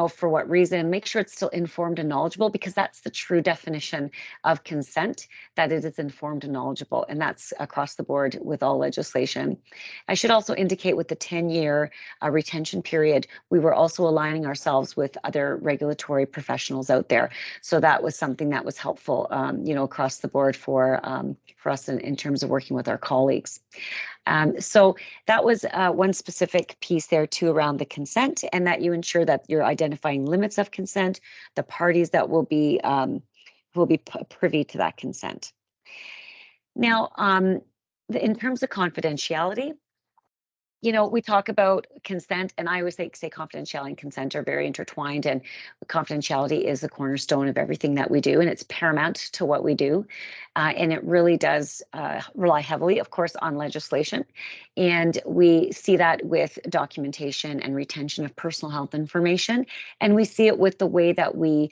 for what reason. Make sure it's still informed and knowledgeable, because that's the true definition of consent, that it is informed and knowledgeable, and that's across the board with all legislation. I should also indicate with the 10-year retention period, we were also aligning ourselves with other regulatory professionals out there. So that was something that was helpful, across the board for us in terms of working with our colleagues. So that was one specific piece there too around the consent, and that you ensure that you're identifying limits of consent, the parties that will be privy to that consent. Now, in terms of confidentiality, we talk about consent, and I always say confidentiality and consent are very intertwined, and confidentiality is the cornerstone of everything that we do, and it's paramount to what we do. And it really does rely heavily, of course, on legislation. And we see that with documentation and retention of personal health information. And we see it with the way that we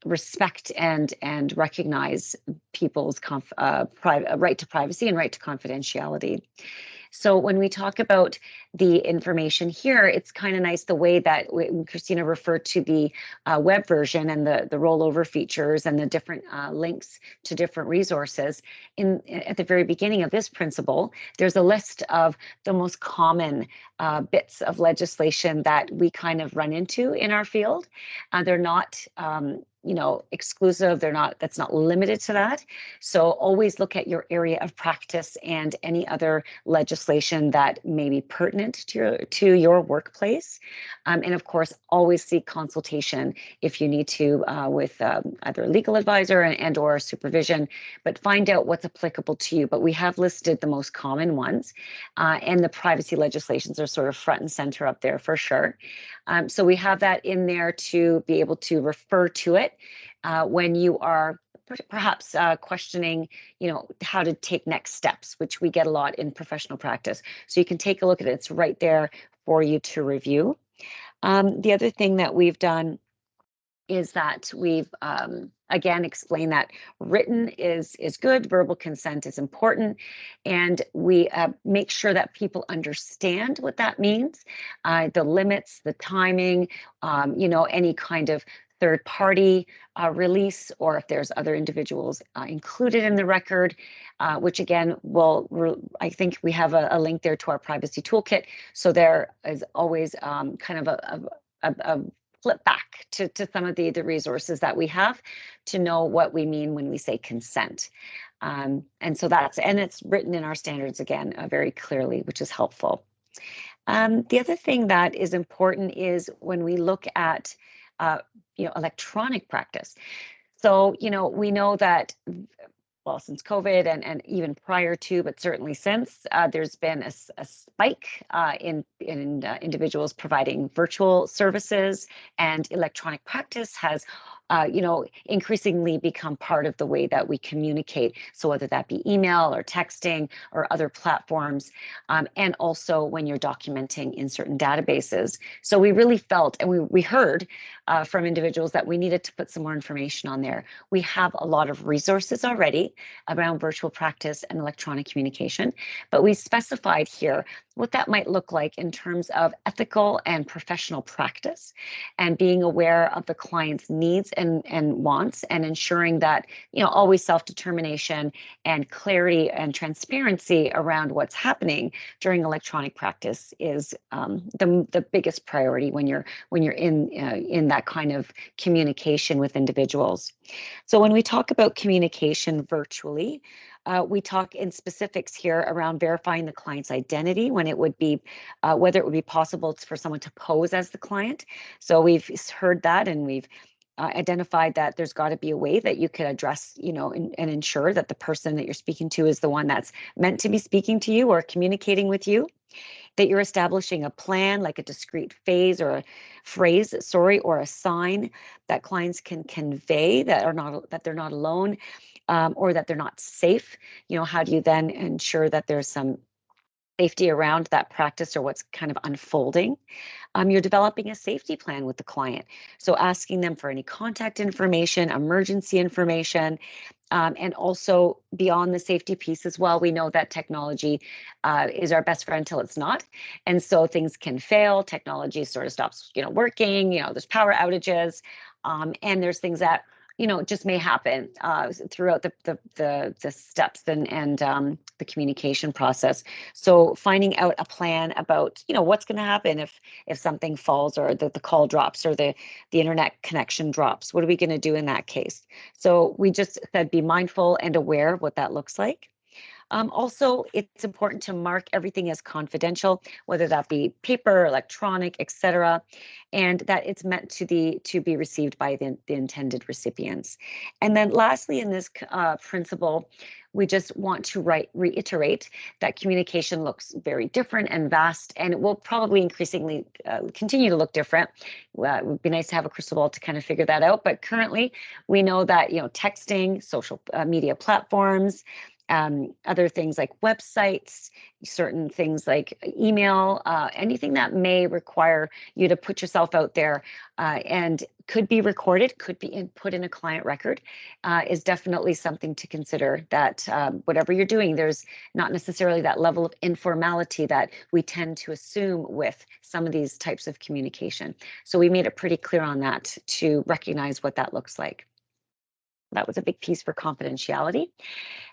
respect and recognize people's right to privacy and right to confidentiality. So when we talk about the information here, it's kind of nice the way that Christina referred to the web version and the rollover features and the different links to different resources. At the very beginning of this principle, there's a list of the most common bits of legislation that we kind of run into in our field. They're not exclusive. That's not limited to that. So always look at your area of practice and any other legislation that may be pertinent to your workplace. And of course, always seek consultation if you need to with either a legal advisor and or supervision, but find out what's applicable to you. But we have listed the most common ones, and the privacy legislations are sort of front and center up there for sure. So we have that in there to be able to refer to it when you are perhaps questioning, how to take next steps, which we get a lot in professional practice. So you can take a look at it. It's right there for you to review. The other thing that we've done is that we've again explained that written is good, verbal consent is important, and we make sure that people understand what that means, the limits, the timing, any kind of third party release, or if there's other individuals included in the record, which again, I think we have a link there to our privacy toolkit. So there is always kind of a flip back to some of the resources that we have to know what we mean when we say consent. And so it's written in our standards again, very clearly, which is helpful. The other thing that is important is when we look at electronic practice. So, we know that well, since COVID and even prior to, but certainly since, there's been a spike in individuals providing virtual services, and electronic practice has increasingly become part of the way that we communicate. So whether that be email or texting or other platforms, and also when you're documenting in certain databases. So we really felt, and we heard from individuals that we needed to put some more information on there. We have a lot of resources already around virtual practice and electronic communication, but we specified here what that might look like in terms of ethical and professional practice, and being aware of the client's needs and wants, and ensuring that, always self-determination and clarity and transparency around what's happening during electronic practice is the biggest priority when you're in that kind of communication with individuals. So when we talk about communication virtually, we talk in specifics here around verifying the client's identity, when it would be, whether it would be possible for someone to pose as the client. So we've heard that, and we've identified that there's got to be a way that you could address, and ensure that the person that you're speaking to is the one that's meant to be speaking to you or communicating with you. That you're establishing a plan, like a discrete phase or a phrase, or a sign that clients can convey that they're not alone, or that they're not safe. How do you then ensure that there's some safety around that practice or what's kind of unfolding? You're developing a safety plan with the client. So asking them for any contact information, emergency information, and also beyond the safety piece as well. We know that technology is our best friend till it's not. And so things can fail. Technology sort of stops, working, there's power outages, and there's things that just may happen throughout the steps and the communication process. So finding out a plan about what's going to happen if something falls, or the call drops, or the internet connection drops. What are we going to do in that case? So we just said be mindful and aware of what that looks like. Also, it's important to mark everything as confidential, whether that be paper, electronic, etc., and that it's meant to be received by the intended recipients. And then lastly, in this principle, we just want to reiterate that communication looks very different and vast, and it will probably increasingly continue to look different. It would be nice to have a crystal ball to kind of figure that out. But currently, we know that texting, social media platforms, other things like websites, certain things like email, anything that may require you to put yourself out there and could be recorded, could be put in a client record, is definitely something to consider. That whatever you're doing, there's not necessarily that level of informality that we tend to assume with some of these types of communication. So we made it pretty clear on that to recognize what that looks like. That was a big piece for confidentiality.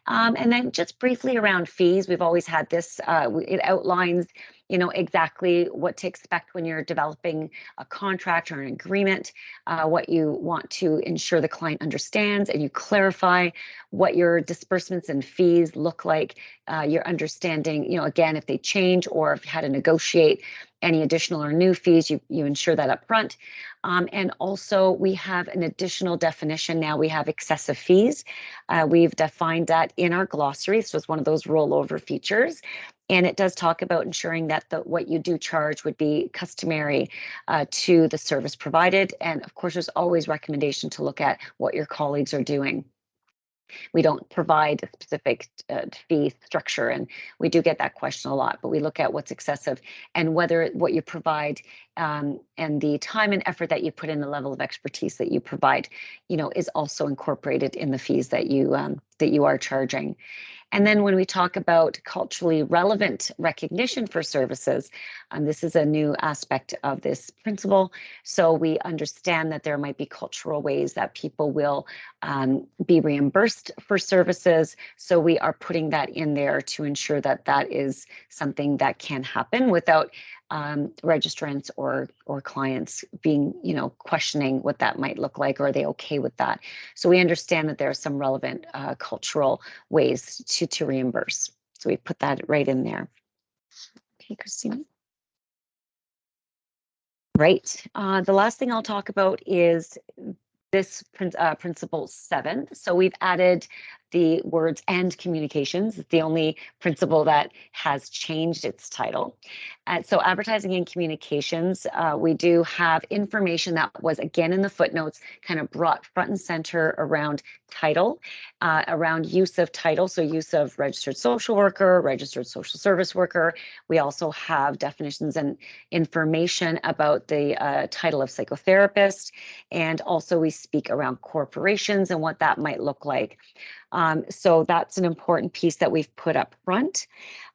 And then just briefly around fees, we've always had this, it outlines, exactly what to expect when you're developing a contract or an agreement, what you want to ensure the client understands, and you clarify what your disbursements and fees look like. You're understanding, again, if they change or if you had to negotiate any additional or new fees, you ensure that up front. And also we have an additional definition now. We have excessive fees. We've defined that in our glossary. So it's one of those rollover features. And it does talk about ensuring that what you do charge would be customary to the service provided. And of course, there's always recommendation to look at what your colleagues are doing. We don't provide a specific fee structure, and we do get that question a lot, but we look at what's excessive and whether what you provide and the time and effort that you put in, the level of expertise that you provide, is also incorporated in the fees that you are charging. And then when we talk about culturally relevant recognition for services, this is a new aspect of this principle. So we understand that there might be cultural ways that people will be reimbursed for services. So we are putting that in there to ensure that that is something that can happen without registrants or clients being, questioning what that might look like, or are they okay with that? So we understand that there are some relevant cultural ways to reimburse. So we put that right in there. Okay, Christina. Right. The last thing I'll talk about is this principle 7. So we've added the words "and communications." It's the only principal that has changed its title. So advertising and communications, we do have information that was again in the footnotes, kind of brought front and center around title, around use of title. So use of registered social worker, registered social service worker. We also have definitions and information about the title of psychotherapist. And also we speak around corporations and what that might look like. So that's an important piece that we've put up front.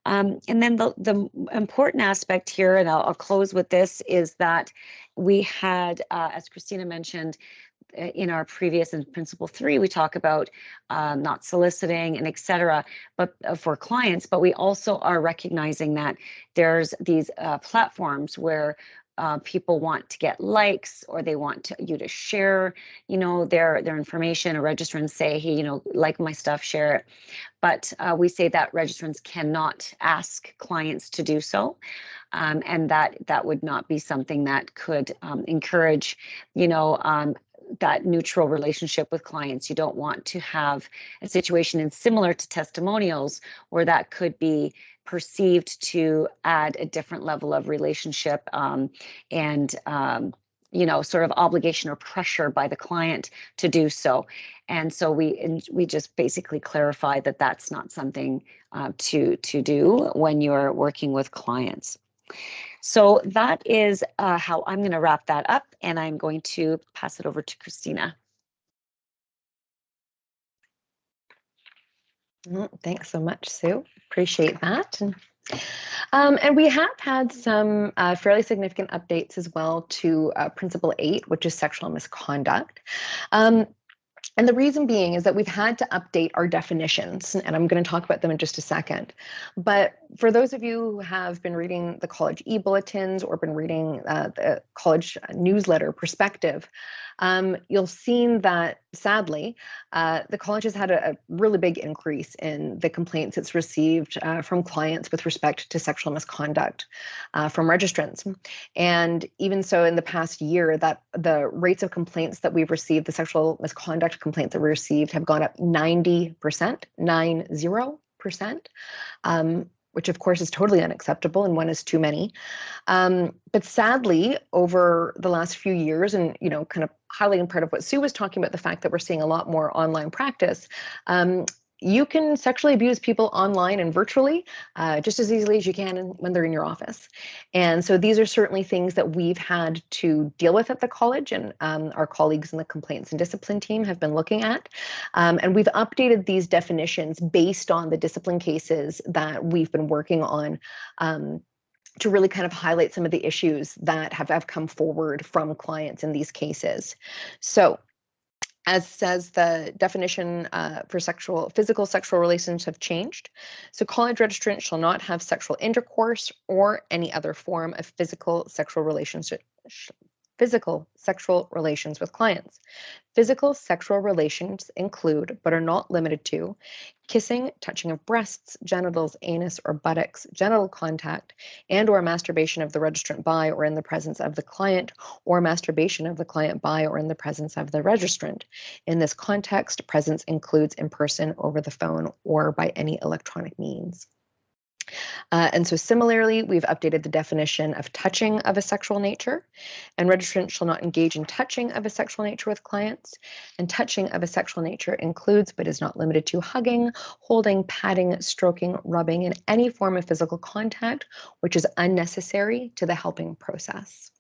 And then the important aspect here, and I'll close with this, is that we had, as Christina mentioned, in our previous in Principle 3, we talk about not soliciting and et cetera, but for clients, but we also are recognizing that there's these platforms where people want to get likes, or they want you to share, their information, or registrants say, hey, like my stuff, share it. But we say that registrants cannot ask clients to do so, and that would not be something that could encourage, that neutral relationship with clients. You don't want to have a situation, and similar to testimonials, where that could be perceived to add a different level of relationship, and sort of obligation or pressure by the client to do so. And so we just basically clarify that that's not something to do when you're working with clients. So that is how I'm going to wrap that up, and I'm going to pass it over to Christina. Thanks so much, Sue. Appreciate that. And we have had some fairly significant updates as well to Principle 8, which is sexual misconduct. And the reason being is that we've had to update our definitions, and I'm going to talk about them in just a second. But for those of you who have been reading the college e-bulletins or been reading the college newsletter Perspective, you'll seen that sadly, the college has had a really big increase in the complaints it's received from clients with respect to sexual misconduct from registrants. And even so, in the past year, that the rates of complaints that we've received, the sexual misconduct complaints that we received, have gone up 90%, 90%. Which of course is totally unacceptable, and one is too many. But sadly, over the last few years, and kind of highlighting part of what Sue was talking about, the fact that we're seeing a lot more online practice, you can sexually abuse people online and virtually just as easily as you can when they're in your office. And so these are certainly things that we've had to deal with at the college, and our colleagues in the complaints and discipline team have been looking at. And we've updated these definitions based on the discipline cases that we've been working on, to really kind of highlight some of the issues that have come forward from clients in these cases. So, as says the definition for physical sexual relations have changed. So college registrants shall not have sexual intercourse or any other form of physical sexual relations with clients. Physical sexual relations include, but are not limited to, kissing, touching of breasts, genitals, anus, or buttocks, genital contact, and or masturbation of the registrant by or in the presence of the client, or masturbation of the client by or in the presence of the registrant. In this context, presence includes in person, over the phone, or by any electronic means. And so similarly, we've updated the definition of touching of a sexual nature, and registrants shall not engage in touching of a sexual nature with clients. And touching of a sexual nature includes, but is not limited to, hugging, holding, patting, stroking, rubbing, and any form of physical contact which is unnecessary to the helping process.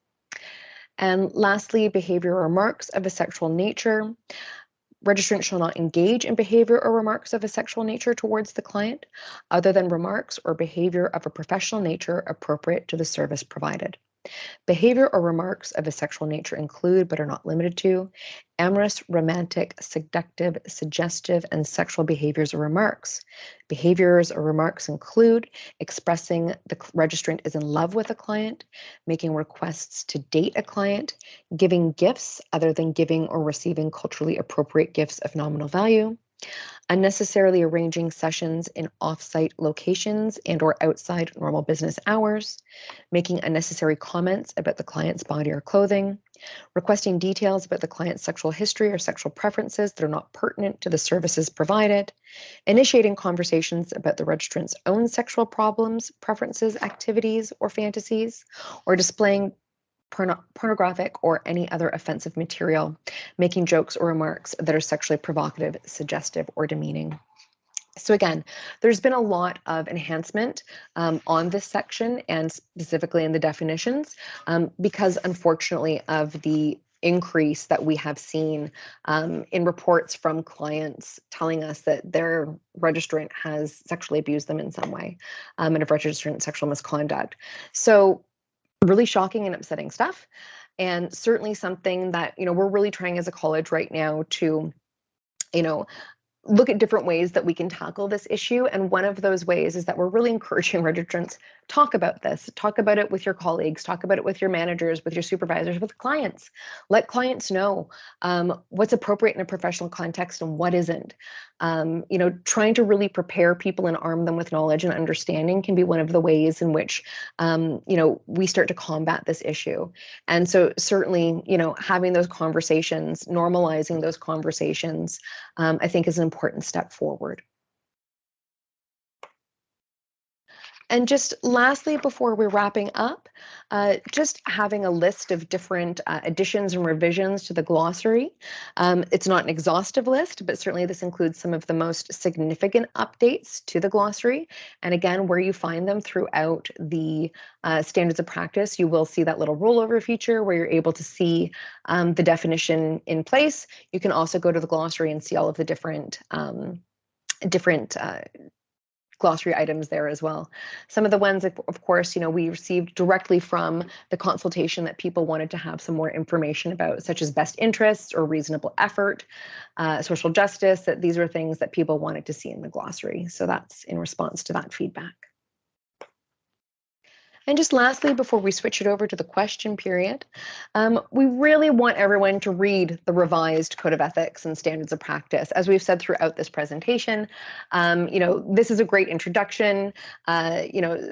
And lastly, behavior or remarks of a sexual nature. Registrants shall not engage in behavior or remarks of a sexual nature towards the client, other than remarks or behavior of a professional nature appropriate to the service provided. Behavior or remarks of a sexual nature include, but are not limited to, amorous, romantic, seductive, suggestive, and sexual behaviors or remarks. Behaviors or remarks include expressing the registrant is in love with a client, making requests to date a client, giving gifts other than giving or receiving culturally appropriate gifts of nominal value, unnecessarily arranging sessions in off-site locations and or outside normal business hours, making unnecessary comments about the client's body or clothing, requesting details about the client's sexual history or sexual preferences that are not pertinent to the services provided, initiating conversations about the registrant's own sexual problems, preferences, activities, or fantasies, or displaying pornographic or any other offensive material, making jokes or remarks that are sexually provocative, suggestive, or demeaning. So again, there's been a lot of enhancement on this section and specifically in the definitions because unfortunately of the increase that we have seen in reports from clients telling us that their registrant has sexually abused them in some way and of registrant sexual misconduct. So really shocking and upsetting stuff, and certainly something that we're really trying as a college right now to look at different ways that we can tackle this issue. And one of those ways is that we're really encouraging registrants, talk about this, talk about it with your colleagues, talk about it with your managers, with your supervisors, with clients. Let clients know what's appropriate in a professional context and what isn't. Trying to really prepare people and arm them with knowledge and understanding can be one of the ways in which, we start to combat this issue. And so certainly, having those conversations, normalizing those conversations, I think is an important step forward. And just lastly, before we're wrapping up, just having a list of different additions and revisions to the glossary. It's not an exhaustive list, but certainly this includes some of the most significant updates to the glossary. And again, where you find them throughout the standards of practice, you will see that little rollover feature where you're able to see the definition in place. You can also go to the glossary and see all of the different glossary items there as well. Some of the ones, of course, we received directly from the consultation that people wanted to have some more information about, such as best interests or reasonable effort, social justice, that these are things that people wanted to see in the glossary. So that's in response to that feedback. And just lastly, before we switch it over to the question period, we really want everyone to read the revised Code of Ethics and Standards of Practice. As we've said throughout this presentation, this is a great introduction,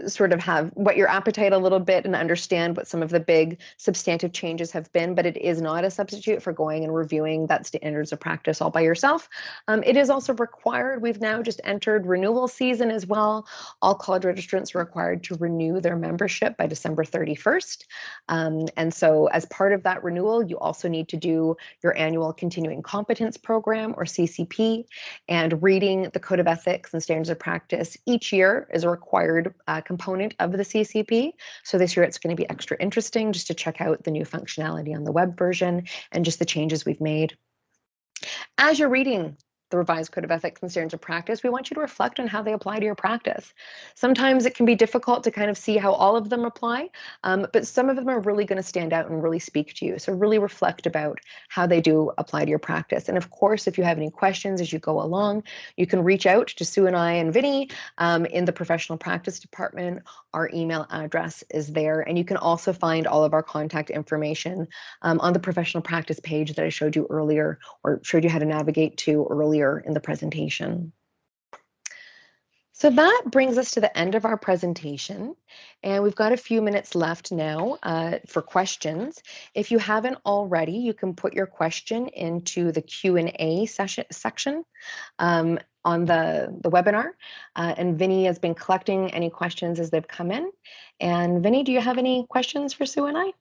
sort of have whet your appetite a little bit and understand what some of the big substantive changes have been, but it is not a substitute for going and reviewing that Standards of Practice all by yourself. It is also required. We've now just entered renewal season as well. All college registrants are required to renew their membership by December 31st. And so as part of that renewal, you also need to do your annual Continuing Competence Program, or CCP, and reading the Code of Ethics and Standards of Practice each year is a required component of the CCP. So this year it's going to be extra interesting just to check out the new functionality on the web version and just the changes we've made. As you're reading the revised Code of Ethics and Standards of Practice, we want you to reflect on how they apply to your practice. Sometimes it can be difficult to kind of see how all of them apply, but some of them are really going to stand out and really speak to you. So really reflect about how they do apply to your practice. And of course, if you have any questions as you go along, you can reach out to Sue and I and Vinny in the professional practice department. Our email address is there. And you can also find all of our contact information on the professional practice page that I showed you earlier, or showed you how to navigate to earlier in the presentation. So that brings us to the end of our presentation, and we've got a few minutes left now for questions. If you haven't already, you can put your question into the Q&A section on the webinar, and Vinny has been collecting any questions as they've come in. And Vinny, do you have any questions for Sue and I?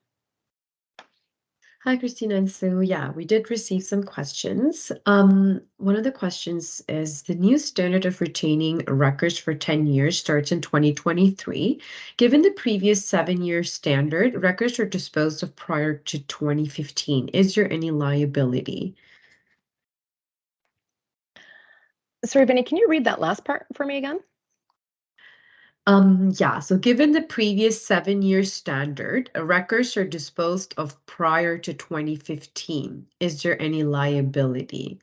Hi, Christina and Sue. Yeah, we did receive some questions. One of the questions is, the new standard of retaining records for 10 years starts in 2023. Given the previous 7-year standard, records are disposed of prior to 2015. Is there any liability? Sorry, Vinny, can you read that last part for me again? Yeah, so given the previous 7-year standard, records are disposed of prior to 2015. Is there any liability?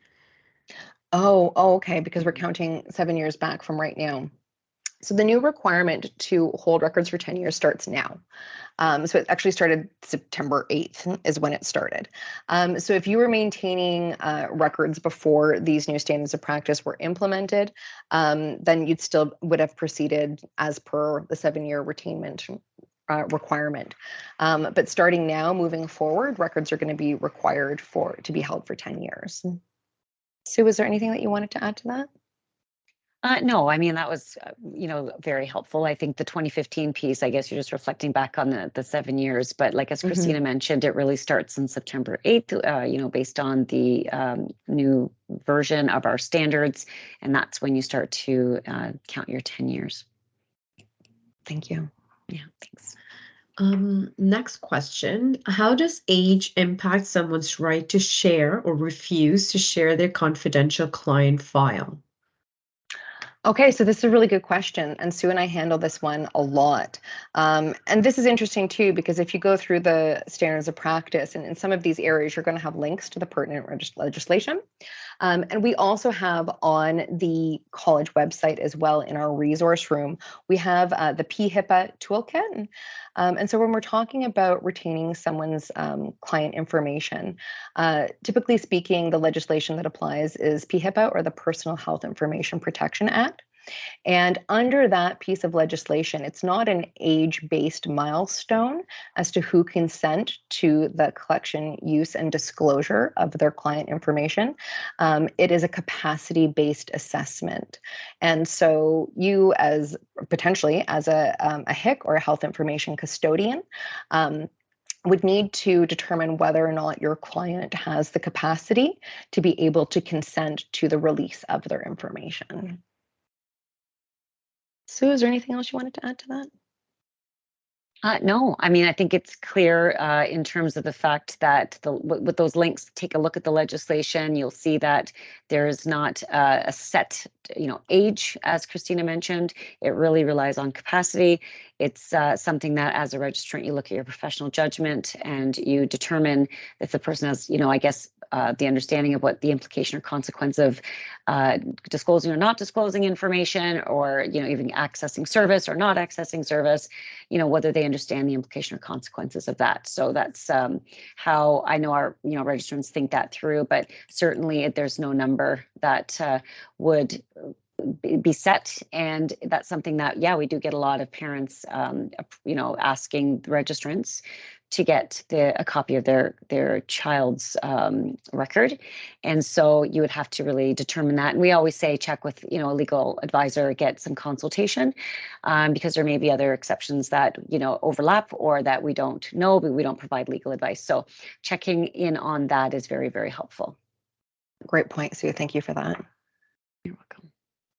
Oh, okay, because we're counting 7 years back from right now. So the new requirement to hold records for 10 years starts now. So it actually started September 8th is when it started. So if you were maintaining records before these new standards of practice were implemented, then you'd still would have proceeded as per the 7-year retainment requirement. But starting now, moving forward, records are going to be required to be held for 10 years. Sue, is there anything that you wanted to add to that? No, I mean, that was, very helpful. I think the 2015 piece, I guess you're just reflecting back on the 7 years, but like as Christina mentioned, it really starts on September 8th, based on the new version of our standards. And that's when you start to count your 10 years. Thank you. Yeah, thanks. Next question. How does age impact someone's right to share or refuse to share their confidential client file? Okay, so this is a really good question, and Sue and I handle this one a lot. And this is interesting too, because if you go through the standards of practice, and in some of these areas, you're going to have links to the pertinent legislation. And we also have on the college website as well in our resource room, we have the PHIPAA toolkit. And so when we're talking about retaining someone's client information, typically speaking, the legislation that applies is PHIPAA, or the Personal Health Information Protection Act. And under that piece of legislation, it's not an age-based milestone as to who consent to the collection, use, and disclosure of their client information. It is a capacity-based assessment. And so you, as potentially as a HIC or a health information custodian, would need to determine whether or not your client has the capacity to be able to consent to the release of their information. Sue, is there anything else you wanted to add to that? No, I mean, I think it's clear in terms of the fact that with those links, take a look at the legislation. You'll see that there is not a set, age, as Christina mentioned. It really relies on capacity. It's something that, as a registrant, you look at your professional judgment and you determine if the person has, I guess, the understanding of what the implication or consequence of disclosing or not disclosing information, or even accessing service or not accessing service, whether they understand the implication or consequences of that. So that's how I know our registrants think that through. But certainly there's no number that would be set, and that's something that we do get a lot of parents asking the registrants to get a copy of their child's record. And so you would have to really determine that. And we always say check with a legal advisor, get some consultation, because there may be other exceptions that overlap or that we don't know, but we don't provide legal advice. So checking in on that is very, very helpful. Great point, Sue. Thank you for that. You're welcome.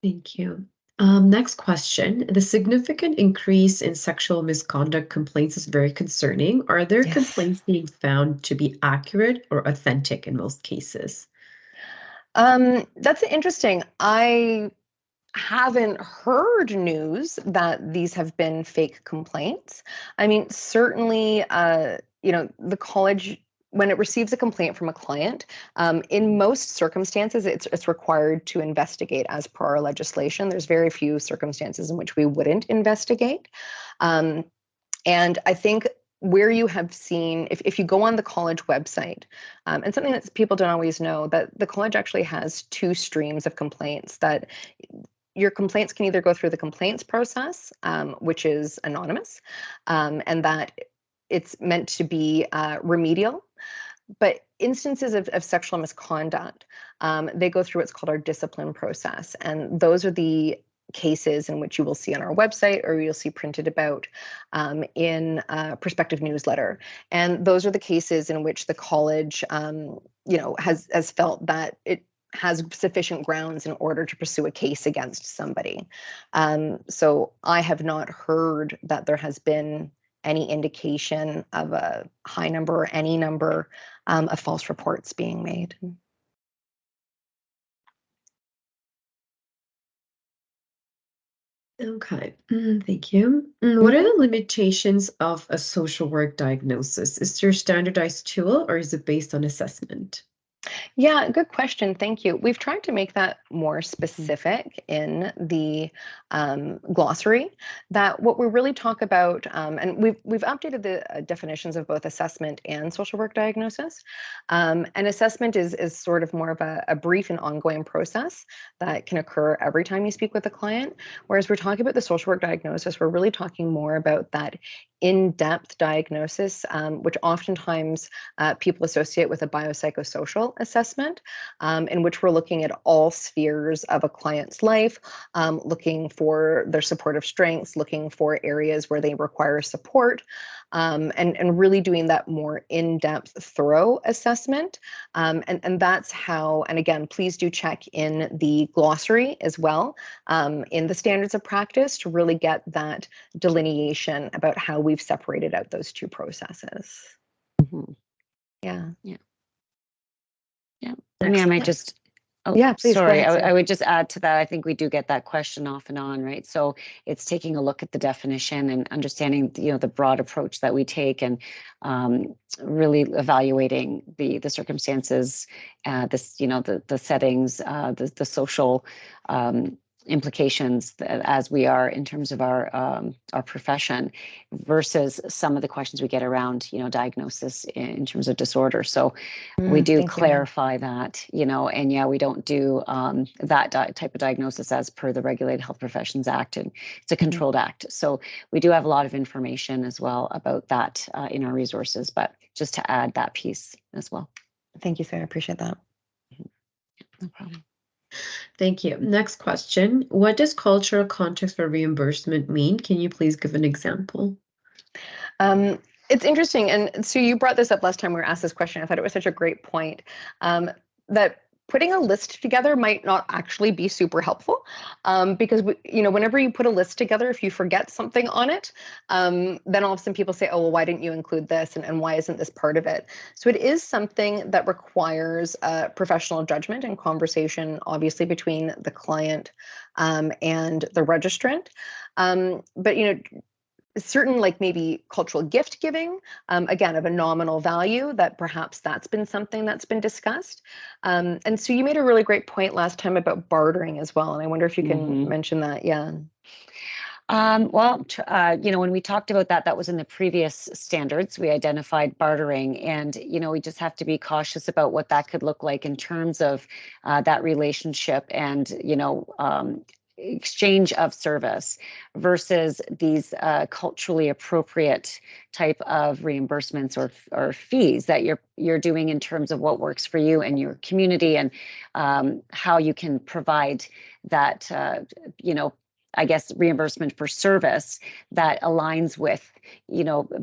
Thank you. Next question. The significant increase in sexual misconduct complaints is very concerning. Are there complaints being found to be accurate or authentic in most cases? That's interesting. I haven't heard news that these have been fake complaints. I mean, certainly, the college, when it receives a complaint from a client, in most circumstances, it's required to investigate as per our legislation. There's very few circumstances in which we wouldn't investigate. And I think where you have seen, if you go on the college website, and something that people don't always know, that the college actually has two streams of complaints. That your complaints can either go through the complaints process, which is anonymous, and that it's meant to be remedial. But instances of sexual misconduct, they go through what's called our discipline process. And those are the cases in which you will see on our website, or you'll see printed about in a prospective newsletter. And those are the cases in which the college, has felt that it has sufficient grounds in order to pursue a case against somebody. So I have not heard that there has been any indication of a high number or any number of false reports being made. Okay, thank you. What are the limitations of a social work diagnosis? Is there a standardized tool, or is it based on assessment? Yeah, good question. Thank you. We've tried to make that more specific in the glossary. That what we really talk about, and we've updated the definitions of both assessment and social work diagnosis. And assessment is sort of more of a brief and ongoing process that can occur every time you speak with a client. Whereas we're talking about the social work diagnosis, we're really talking more about that in-depth diagnosis, which oftentimes people associate with a biopsychosocial assessment, in which we're looking at all spheres of a client's life, looking for their supportive strengths, looking for areas where they require support, and really doing that more in-depth, thorough assessment. And that's how, and again, please do check in the glossary as well, in the standards of practice, to really get that delineation about how we've separated out those two processes. Mhm. Yeah. Yeah. I mean, I might just, Yeah, please go sorry, ahead, Sue. I would just add to that. I think we do get that question off and on, right? So it's taking a look at the definition and understanding, the broad approach that we take, and really evaluating the circumstances, the settings, the social implications as we are in terms of our profession, versus some of the questions we get around, diagnosis in terms of disorder. So we do Thank you. clarify that, and yeah, we don't do that type of diagnosis as per the Regulated Health Professions Act, and it's a controlled act. So we do have a lot of information as well about that in our resources, but just to add that piece as well. Thank you, Sue. I appreciate that. No problem. Thank you. Next question. What does cultural context for reimbursement mean? Can you please give an example? It's interesting. And so you brought this up last time we were asked this question. I thought it was such a great point, that putting a list together might not actually be super helpful, because whenever you put a list together, if you forget something on it, then all of a sudden people say, oh, well, why didn't you include this? And why isn't this part of it? So it is something that requires professional judgment and conversation, obviously, between the client and the registrant. But certain, like maybe cultural gift giving, again, of a nominal value, that perhaps that's been something that's been discussed. And so you made a really great point last time about bartering as well. And I wonder if you can mention that. Yeah. When we talked about that was in the previous standards. We identified bartering, and we just have to be cautious about what that could look like in terms of that relationship, and exchange of service versus these culturally appropriate type of reimbursements or fees that you're doing in terms of what works for you and your community, and how you can provide that I guess reimbursement for service that aligns with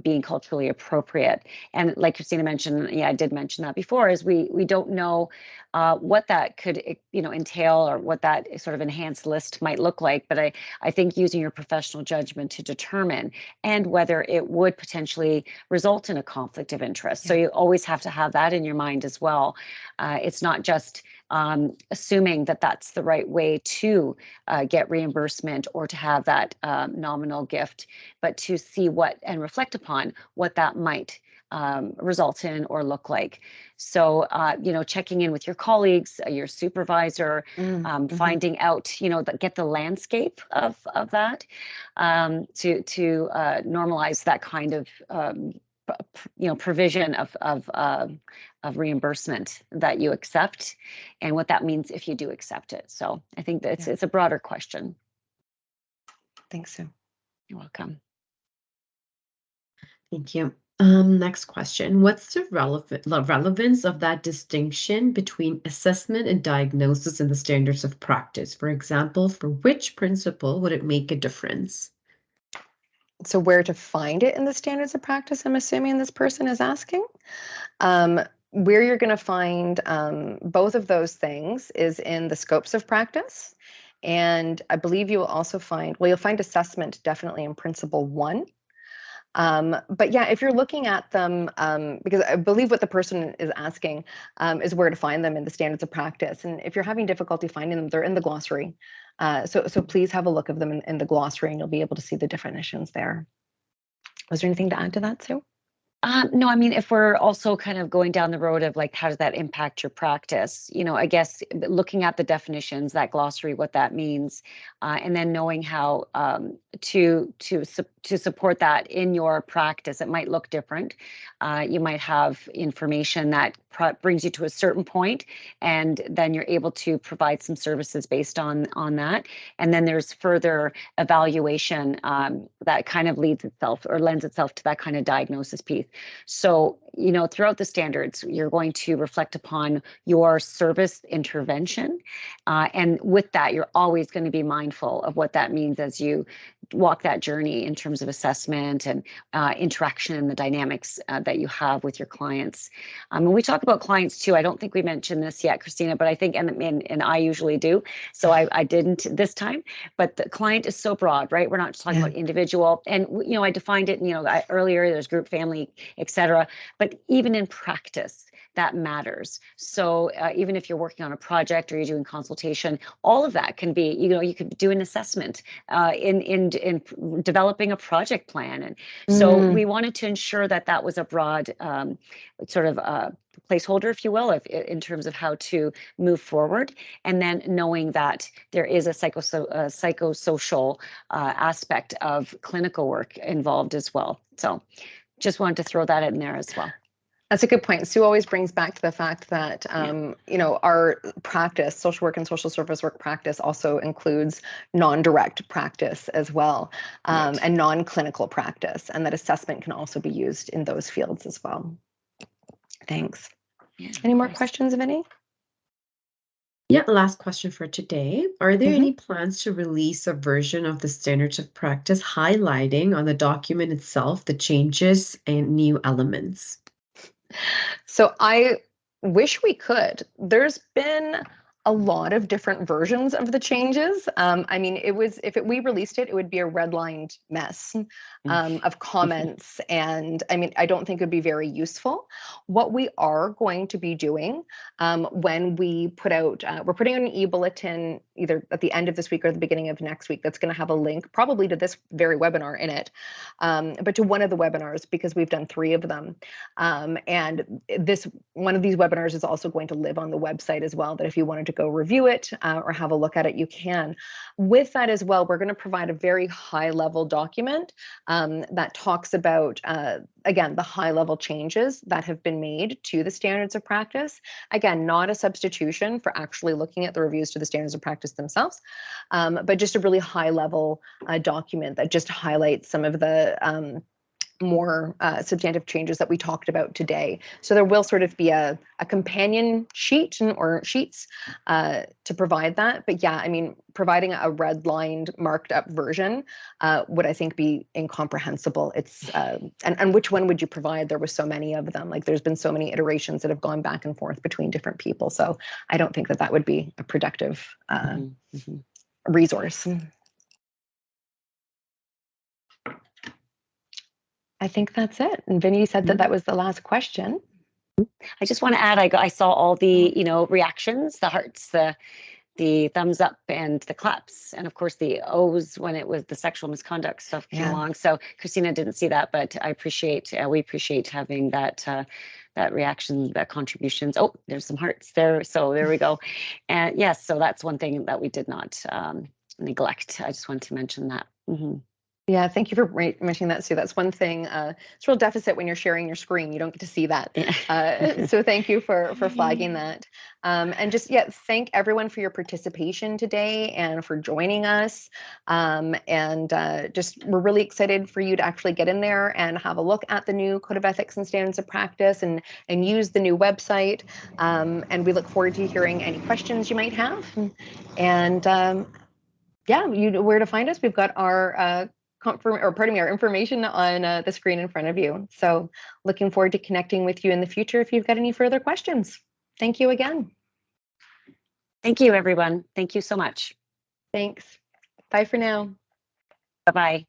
being culturally appropriate. And like Christina mentioned, I did mention that before, is we don't know what that could entail, or what that sort of enhanced list might look like. But I think using your professional judgment to determine, and whether it would potentially result in a conflict of interest. So you always have to have that in your mind as well. It's not just assuming that that's the right way to get reimbursement, or to have that nominal gift, but to see what and reflect upon what that might result in or look like. So, checking in with your colleagues, your supervisor, finding out, get the landscape of that, to normalize that kind of provision of reimbursement that you accept, and what that means if you do accept it. So I think that it's a broader question. Thanks, Sue. You're welcome. Thank you. Next question. What's the relevance of that distinction between assessment and diagnosis in the standards of practice? For example, for which principle would it make a difference? So where to find it in the standards of practice, I'm assuming this person is asking. Where you're going to find both of those things is in the scopes of practice. And I believe you will also find, you'll find assessment definitely in Principle 1. But yeah, if you're looking at them, because I believe what the person is asking is where to find them in the standards of practice. And if you're having difficulty finding them, they're in the glossary. So please have a look of them in the glossary, and you'll be able to see the definitions there. Was there anything to add to that, Sue? No, I mean, if we're also kind of going down the road of like, how does that impact your practice? I guess looking at the definitions, that glossary, what that means, and then knowing how to support that in your practice. It might look different. You might have information that brings you to a certain point, and then you're able to provide some services based on that. And then there's further evaluation that kind of lends itself to that kind of diagnosis piece. So, you know, throughout the standards, you're going to reflect upon your service intervention. And with that, you're always going to be mindful of what that means as you walk that journey in terms of assessment and interaction and the dynamics that you have with your clients. When we talk about clients too, I don't think we mentioned this yet, Christina, but I think, and I usually do, so I didn't this time, but the client is so broad, right? We're not just talking about individual. And, you know, I defined it, you know, earlier, there's group, family, etc. But even in practice, that matters. So even if you're working on a project or you're doing consultation, all of that can be, you know, you could do an assessment in developing a project plan. And so we wanted to ensure that that was a broad sort of placeholder, if you will, in terms of how to move forward. And then knowing that there is a psychosocial aspect of clinical work involved as well. So just wanted to throw that in there as well. That's a good point. Sue always brings back to the fact that, you know, our practice, social work and social service work practice also includes non-direct practice as well, and non-clinical practice, and that assessment can also be used in those fields as well. Thanks. Yeah, any more questions, Vinny? Yeah, last question for today. Are there any plans to release a version of the standards of practice highlighting on the document itself the changes and new elements? So I wish we could. There's been a lot of different versions of the changes. I mean, we released it, it would be a redlined mess of comments. And I mean, I don't think it would be very useful. What we are going to be doing when we put out, we're putting out an e-bulletin either at the end of this week or the beginning of next week that's going to have a link probably to this very webinar in it, but to one of the webinars, because we've done 3 of them. And one of these webinars is also going to live on the website as well, that if you wanted to go review it or have a look at it, you can. With that as well, we're going to provide a very high level document that talks about, again, the high level changes that have been made to the standards of practice. Again, not a substitution for actually looking at the reviews to the standards of practice themselves, but just a really high level document that just highlights some of the more substantive changes that we talked about today. So there will sort of be a companion sheet or sheets to provide that. But yeah, I mean, providing a redlined marked up version would, I think, be incomprehensible. It's and which one would you provide? There were so many of them. Like there's been so many iterations that have gone back and forth between different people. So I don't think that would be a productive resource. I think that's it. And Vinny said that was the last question. I just want to add, I saw all the, you know, reactions, the hearts, the thumbs up and the claps, and of course the O's when it was the sexual misconduct stuff came along. So Christina didn't see that, but we appreciate having that reaction, that contributions. Oh, there's some hearts there. So there we go. And yes, so that's one thing that we did not neglect. I just wanted to mention that. Yeah, thank you for mentioning that, Sue. That's one thing. It's a real deficit when you're sharing your screen. You don't get to see that. So thank you for flagging that. And just, thank everyone for your participation today and for joining us. Just we're really excited for you to actually get in there and have a look at the new Code of Ethics and Standards of Practice and use the new website. And we look forward to hearing any questions you might have. And you know where to find us. We've got our our information on the screen in front of you. So looking forward to connecting with you in the future if you've got any further questions. Thank you again. Thank you, everyone. Thank you so much. Thanks. Bye for now. Bye-bye.